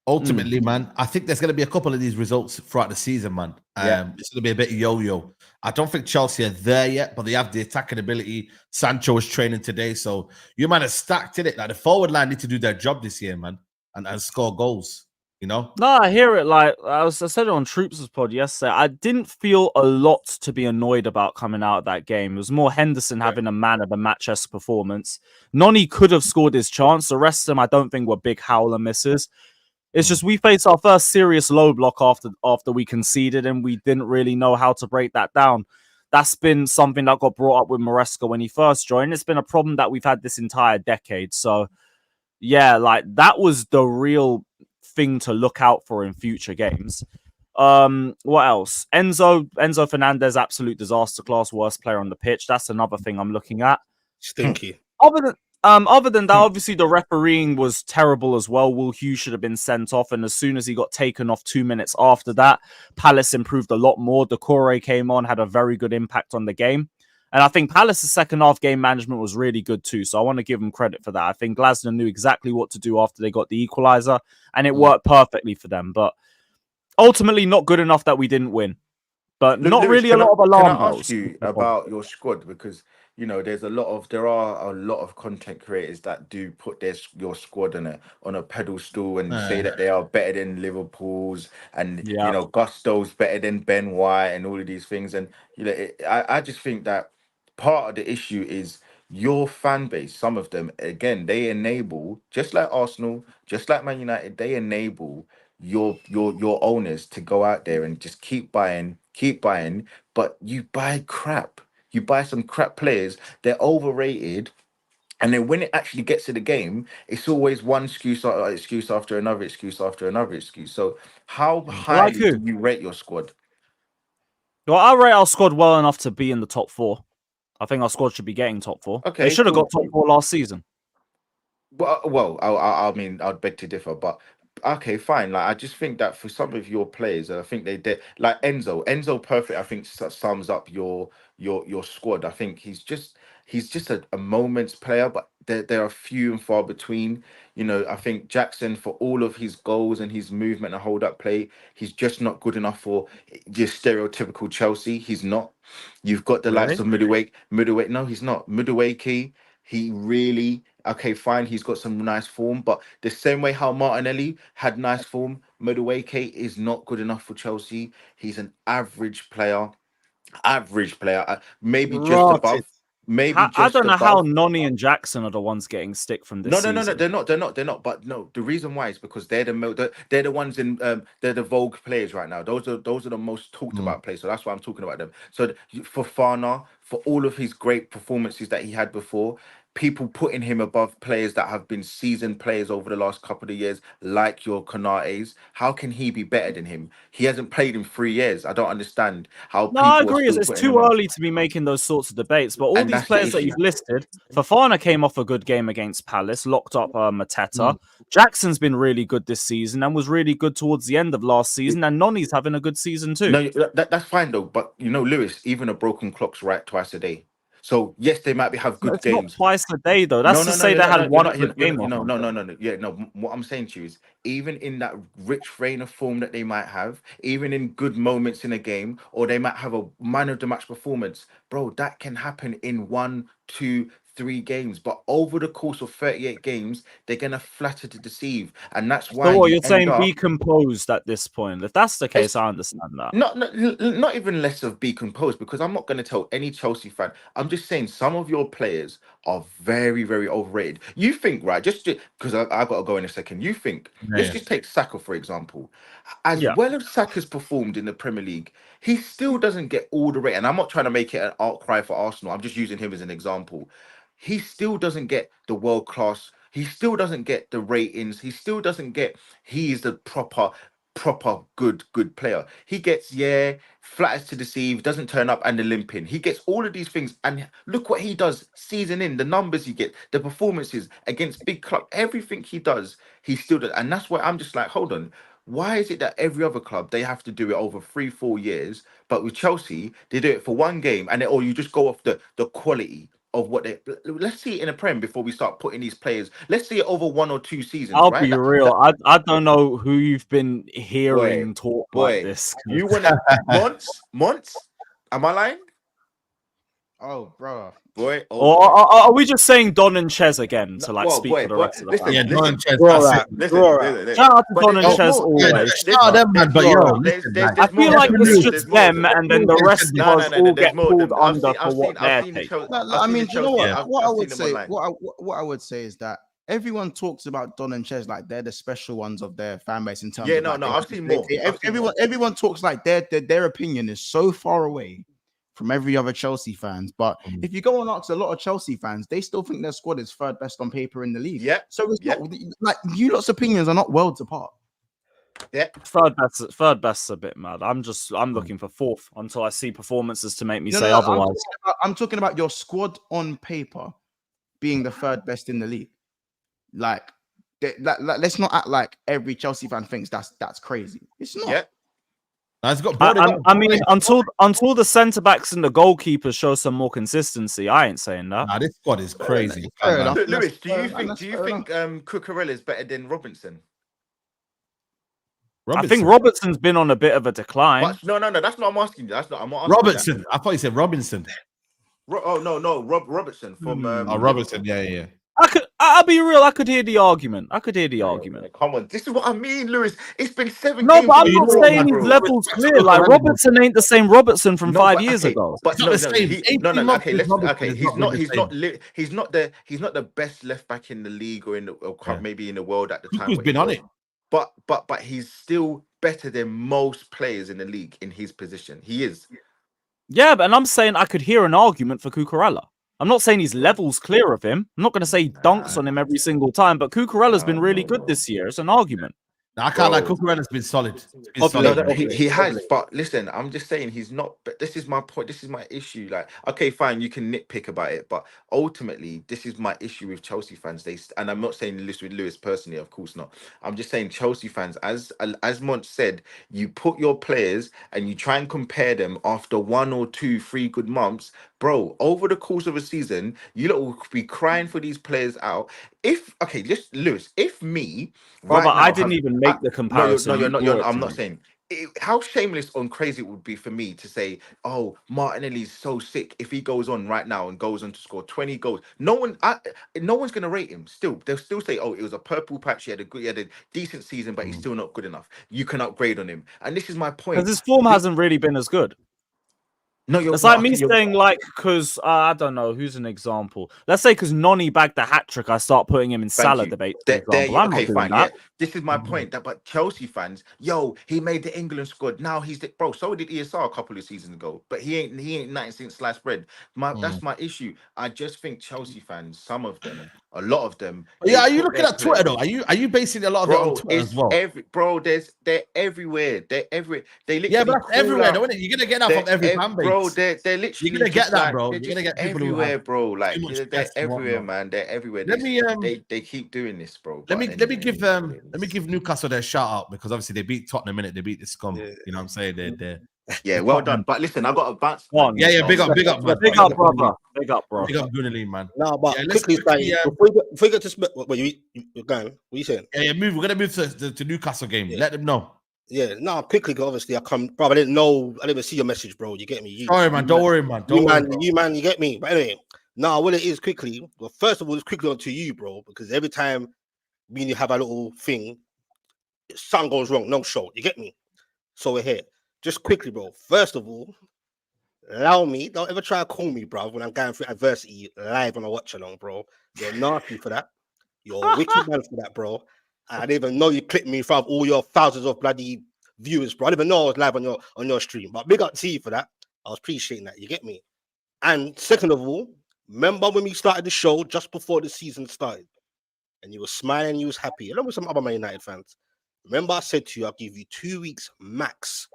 ultimately, man, I think there's going to be a couple of these results throughout the season, man. Yeah. It's going to be a bit yo-yo. I don't think Chelsea are there yet, but they have the attacking ability. Sancho was training today, so you might have stacked in it. Like the forward line need to do their job this year, man, and score goals. You know? No, I hear it. Like I said it on Troops' pod yesterday. I didn't feel a lot to be annoyed about coming out of that game. It was more Henderson having a man of the match-esque performance. Noni could have scored his chance. The rest of them, I don't think, were big howler misses. It's just we faced our first serious low block after we conceded, and we didn't really know how to break that down. That's been something that got brought up with Maresca when he first joined. It's been a problem that we've had this entire decade. So, yeah, like that was the real thing to look out for in future games. What else? Enzo Fernandez, absolute disaster class, worst player on the pitch. That's another thing I'm looking at. Stinky. Other than that, obviously the refereeing was terrible as well. Will Hughes should have been sent off, and as soon as he got taken off 2 minutes after that, Palace improved a lot more. Decore came on, had a very good impact on the game. And I think Palace's second half game management was really good too. So I want to give them credit for that. I think Glasner knew exactly what to do after they got the equalizer, and it worked perfectly for them. But ultimately, not good enough that we didn't win. But not Lewis, really a lot of Can alarm I ask bells. you about your squad? Because there are a lot of content creators that do put your squad on a pedestal and say that they are better than Liverpool's, and Yeah. Gusto's better than Ben White and all of these things. And I just think that part of the issue is your fan base. Some of them, again, they enable, just like Arsenal, just like Man United, they enable your owners to go out there and just keep buying, but you buy crap. You buy some crap players, they're overrated, and then when it actually gets to the game, it's always one excuse after another excuse after another excuse. So how Like highly who? do you rate your squad? Well, I rate our squad well enough to be in the top 4. I think our squad should be getting top 4. They Okay, should have cool. got top 4 last season. Well, I mean, I'd beg to differ, but okay, fine. Like, I just think that for some of your players, I think they did like Enzo Perfect. I think sums up your squad. I think he's just a moments player, but there are few and far between. I think Jackson, for all of his goals and his movement and hold up play, he's just not good enough for just stereotypical Chelsea. He's not. You've got the likes Really? of middleweight. No, he's not middleweight. He really, okay, fine. He's got some nice form, but the same way how Martinelli had nice form, Madueke is not good enough for Chelsea. He's an average player, maybe just Rotted. above, maybe I just don't know how above. Noni and Jackson are the ones getting stick from this No. season. They're not. But no, the reason why is because they're the ones in they're the vogue players right now. Those are the most talked about players. So that's why I'm talking about them. So for Fana, for all of his great performances that he had before, people putting him above players that have been seasoned players over the last couple of years, like your Canates. How can he be better than him? He hasn't played in 3 years. I don't understand how No, I people are agree. still It's putting him too on. early to be making those sorts of debates. But all And these that's the players that issue. you've listed, Fafana came off a good game against Palace, locked up Mateta. Jackson's been really good this season and was really good towards the end of last season. And Noni's having a good season too. No, that's fine though. But Lewis, even a broken clock's right twice a day. So yes, they might have good It's not games. twice a day though. No, That's to no, no, say you're they not. had No, you're one not. good game off No, them. no, no, no, no. Yeah, no. What I'm saying to you is, even in that rich vein of form that they might have, even in good moments in a game, or they might have a man of the match performance, bro. That can happen in 1, 2, 3 games. But over the course of 38 games, they're gonna flatter to deceive, and that's So why what you you're end saying? Be up. composed at this point. If that's the case, I understand that. Not even less of be composed, because I'm not going to tell any Chelsea fan. I'm just saying some of your players are very, very overrated. You think, right? Just because I got to go in a second. You think, let's Yeah. just take Saka for example. As Yeah. well as Saka's performed in the Premier League, he still doesn't get all the rate. And I'm not trying to make it an outcry for Arsenal. I'm just using him as an example. He still doesn't get the world class. He still doesn't get the ratings. He still doesn't get. He is the proper proper good player. He gets flatters to deceive, doesn't turn up and the limping. He gets all of these things, and look what he does season in. The numbers he gets, the performances against big club, everything he does, he still does. And that's why I'm just like, hold on. Why is it that every other club they have to do it over 3-4 years, but with Chelsea they do it for one game, and or you just go off the quality of what they. Let's see it in a Prem before we start putting these players. Let's see it over 1 or 2 seasons, I'll right? be real. I don't know who you've been hearing talk like Boy, this. you want to months? Am I lying? Oh, bro. Boy, Or are we just saying Don and Ches again to like speak for the rest of the listen, fans? Yeah, listen, Don Ches, Draw that's that. it. listen, Draw listen, that. listen. Shout out to But Don and there's Ches more. Yeah, always. shout out them, man, but yo, There's listen, like, I feel like there's it's more, just there's more. them, and then the rest No, of us all get more. pulled I've under seen, for what they're Chelsea. taking. I mean, do you know what? Yeah. What I I've would seen them say, online. what I would say is that everyone talks about Don and Ches like they're the special ones of their fan base in terms Yeah, of no, like, no, I've seen more. I've seen more. everyone talks like their opinion is so far away from every other Chelsea fans. But if you go and ask a lot of Chelsea fans, they still think their squad is third best on paper in the league. Yeah, So it's yeah. not like you lot's opinions are not worlds apart. Third best's a bit mad. I'm looking for fourth until I see performances to make me say otherwise. I'm talking about your squad on paper being the third best in the league. Like, let's not act like every Chelsea fan thinks that's crazy. It's not. Yeah. It's got I mean, until the centre backs and the goalkeepers show some more consistency, I ain't saying that. Nah, this squad is crazy. Fair enough. Lewis, do That's you fair think Cucurella is better than Robinson? I think Robertson's been on a bit of a decline. But no, that's not. I'm asking you. That's not. I'm not asking Robertson. I thought you said Robinson. no, Robertson from. Robertson. Yeah. I'll be real. I could hear the argument. Come on, this is what I mean, Lewis. It's been 7 No, games. but I'm you not know, saying man, his bro. level's Respect clear. to Like Cucurella. Robertson ain't the same Robertson from 5 years okay, ago. But It's not the same. 18 months Okay, with Robertson is he's not not the he's not the best left back in the league or in the maybe in the world at the time. Who's been on it? But he's still better than most players in the league in his position. He is. Yeah, but and I'm saying I could hear an argument for Cucurella. I'm not saying his level's clear of him. I'm not going to say he dunks on him every single time, but Cucurella's been really good this year. It's an argument. I can't like Cucurella's been solid. He has, but listen, I'm just saying he's not. But this is my point. This is my issue. Like, okay, fine, you can nitpick about it, but ultimately, this is my issue with Chelsea fans. And I'm not saying this with Lewis personally, of course not. I'm just saying Chelsea fans, as Monch said, you put your players and you try and compare them after 1 or 2, 3 good months, bro. Over the course of a season, you lot will be crying for these players out. Just Lewis, if me, Well, right but now, I didn't even make the comparison. you're not. I'm not saying. How shameless and crazy it would be for me to say, "Oh, Martinelli's so sick. If he goes on right now and goes on to score 20 goals, no one's going to rate him. Still, they'll still say, "Oh, it was a purple patch. He had a decent season, but he's still not good enough. You can upgrade on him." And this is my point. Because his form hasn't really been as good. No, it's like me saying, like, because I don't know who's an example. Let's say because Noni bagged the hat trick, I start putting him in Salah debate. Okay, fine. Yeah, this is my point. But Chelsea fans, he made the England squad. Now he's the bro. So did ESR a couple of seasons ago. But he ain't nothing since sliced bread. That's my issue. I just think Chelsea fans, some of them, a lot of them. Yeah, are you looking at Twitter though? Are you basing a lot of it on Twitter as well? They're everywhere. They're everywhere. They literally but that's everywhere, though, isn't it? You're gonna get that from every fan base. Bro, they're literally. You're gonna get that, bro. You're gonna get people everywhere, bro. Like they're stress everywhere, man. They're everywhere. They keep doing this, bro. Let me give Newcastle their shout out because obviously they beat Tottenham, they beat the scum. You know what I'm saying? They're yeah, well done. But listen, I got a bounce. Yeah, big up, man. Big up, brother. Big up, bro. Big up, Gunnerly, man. No, but quickly, before you get to you're going. What are you saying? Yeah, move. We're gonna move to Newcastle game. Let them know. Yeah, no, quickly. Obviously, I didn't know. I didn't even see your message, bro. You get me? Sorry, man. Don't worry, man. You get me. But anyway, no, what it is quickly. Well, first of all, it's quickly onto you, bro, because every time me and you have a little thing, something goes wrong. No show. You get me? So we're here. Just quickly, bro. First of all, allow me. Don't ever try to call me, bro, when I'm going through adversity live on a watch along, bro. You're nasty for that. You're a wicked man for that, bro. I didn't even know you clipped me in front of all your thousands of bloody viewers, bro. I didn't even know I was live on your stream. But big up to you for that. I was appreciating that. You get me? And second of all, remember when we started the show just before the season started, and you were smiling, you was happy, along with some other Man United fans. Remember, I said to you, I'll give you 2 weeks max,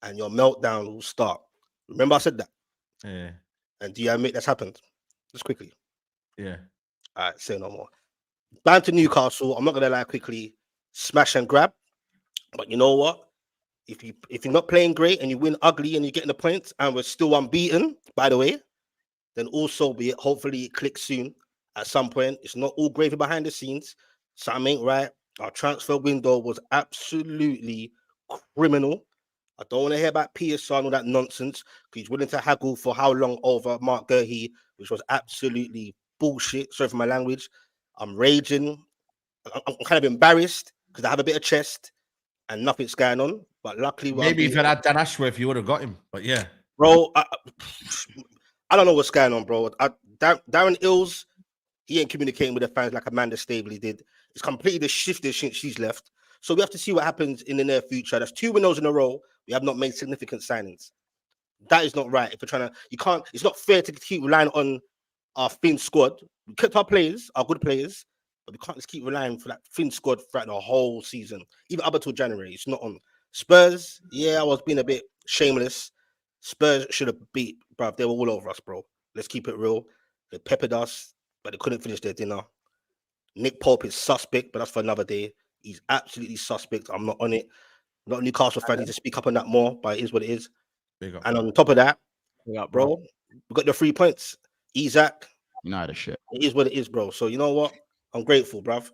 and your meltdown will start. Remember, I said that. Yeah. And do you admit that's happened? Just quickly. Yeah. All right, say no more. Down to Newcastle. I'm not gonna lie, quickly. Smash and grab. But you know what? If you're not playing great and you win ugly and you're getting the points and we're still unbeaten, by the way, then also be it. Hopefully it clicks soon at some point. It's not all gravy behind the scenes. Something ain't right. Our transfer window was absolutely criminal. I don't want to hear about Pearson and all that nonsense because he's willing to haggle for how long over Mark Gurhey, which was absolutely bullshit. Sorry for my language. I'm raging. I'm kind of embarrassed because I have a bit of chest and nothing's going on. But luckily, Maybe if you had Dan Ashworth, you would have got him. But yeah, bro, I don't know what's going on, bro. Darren Ills, he ain't communicating with the fans like Amanda Stabley did. It's completely shifted since she's left. So we have to see what happens in the near future. That's 2 windows in a row. We have not made significant signings. That is not right. If we're trying to, you can't. It's not fair to keep relying on our thin squad. We kept our players, our good players, but we can't just keep relying for that thin squad throughout the whole season, even up until January. It's not on. Spurs, yeah, I was being a bit shameless. Spurs should have beat, bro. They were all over us, bro. Let's keep it real. They peppered us, but they couldn't finish their dinner. Nick Pope is suspect, but that's for another day. He's absolutely suspect. I'm not on it. Not Newcastle fan. Need to speak up on that more, but it is what it is. And on top of that, bro, we got the 3 points. Isaac, United shit. it is what it is, bro. So you know what? I'm grateful, bruv.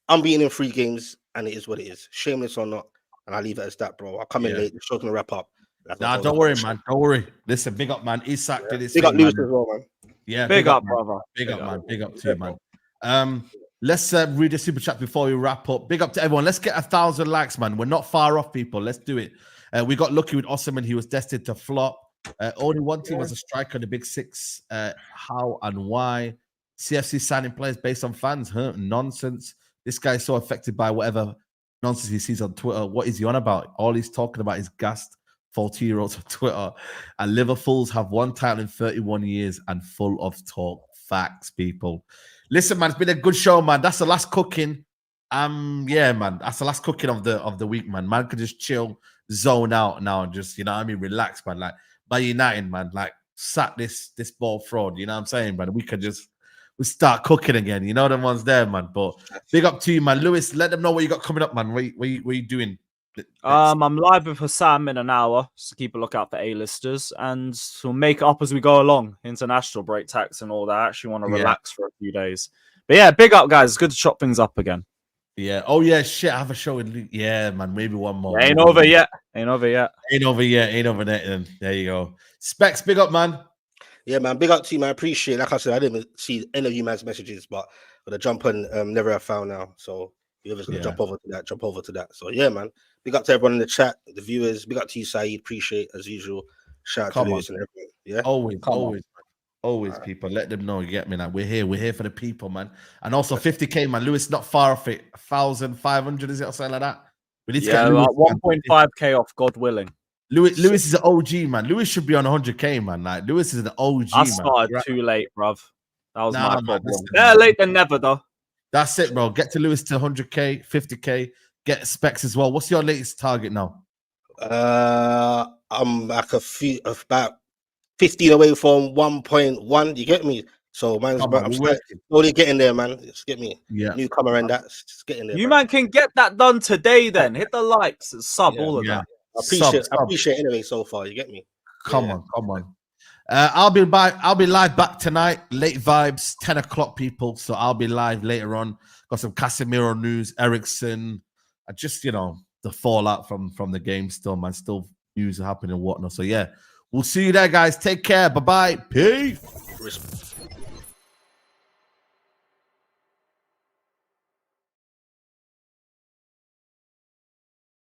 I'm beating in 3 games, and it is what it is. Shameless or not, and I'll leave it as that, bro. I'll come in late. The show's gonna wrap up. Nah, don't worry, man. Don't worry. Listen, big up, man. Isaac did his Big thing, up Lewis man. as well, man. Yeah, Big up, man. brother. Big up, man. Big up to you, man. Let's read the super chat before we wrap up. Big up to everyone. Let's get 1,000 likes, man. We're not far off, people. Let's do it. We got lucky with Osman. He was destined to flop. Only one team has a striker in the Big Six. How and why? CFC signing players based on fans. Huh? Nonsense. This guy's so affected by whatever nonsense he sees on Twitter. What is he on about? All he's talking about is gassed 40-year-olds on Twitter. And Liverpool's have 1 title in 31 years and full of talk. Facts, people. Listen, man, it's been a good show, man. That's the last cooking. Yeah, man. That's the last cooking of the week, man. Man could just chill, zone out now, and just, you know what I mean, relax, man. Like by United, man, like sack this ball fraud, you know what I'm saying, man? We start cooking again. You know the ones there, man. But big up to you, man. Lewis, let them know what you got coming up, man. What you doing? I'm live with Hassam in an hour, so keep a lookout for A-listers, and we'll make it up as we go along. International break tax and all that. I actually want to relax for a few days. But yeah, big up, guys. It's good to chop things up again. Yeah. Oh yeah, shit. I have a show in. Yeah, man. Maybe one more. Ain't over yet. Ain't over yet. Ain't over yet. Ain't over yet. Then there you go. Specs, big up, man. Yeah, man. Big up to you, man. Appreciate it. Like I said, I didn't see any of you man's messages, but I'm gonna jump on Never Have Found now. So whoever's gonna jump over to that. So yeah, man. Big up to everyone in the chat, the viewers. Big up to you, Saeed. Appreciate as usual. Shout out to Lewis and everyone. Yeah. Always, people. Let them know. You get me? Like we're here for the people, man. And also 50K, man. Lewis not far off it. 1,500 is it or something like that? We need to get Lewis, 1.5K off, God willing. Lewis is an OG, man. Lewis should be on 100K, man. Like Lewis is an OG, I man. started too late, bruv. That was my problem. Listen, Better late than never, though. That's it, bro. Get to Lewis to 100K, 50K. Get Specs as well. What's your latest target now? I'm like about 15 away from 1.1. You get me? So man, I'm slowly getting there, man. Just get me. Yeah. Newcomer and that. Just getting there. You man can get that done today. Then hit the likes, sub all of that. I appreciate anyway so far. You get me? Come on. I'll be live back tonight. Late vibes, 10 o'clock, people. So I'll be live later on. Got some Casemiro news, Ericsson, just the fallout from the game. Still, man, still news happening and whatnot. So yeah, we'll see you there, guys. Take care. Bye bye. Peace.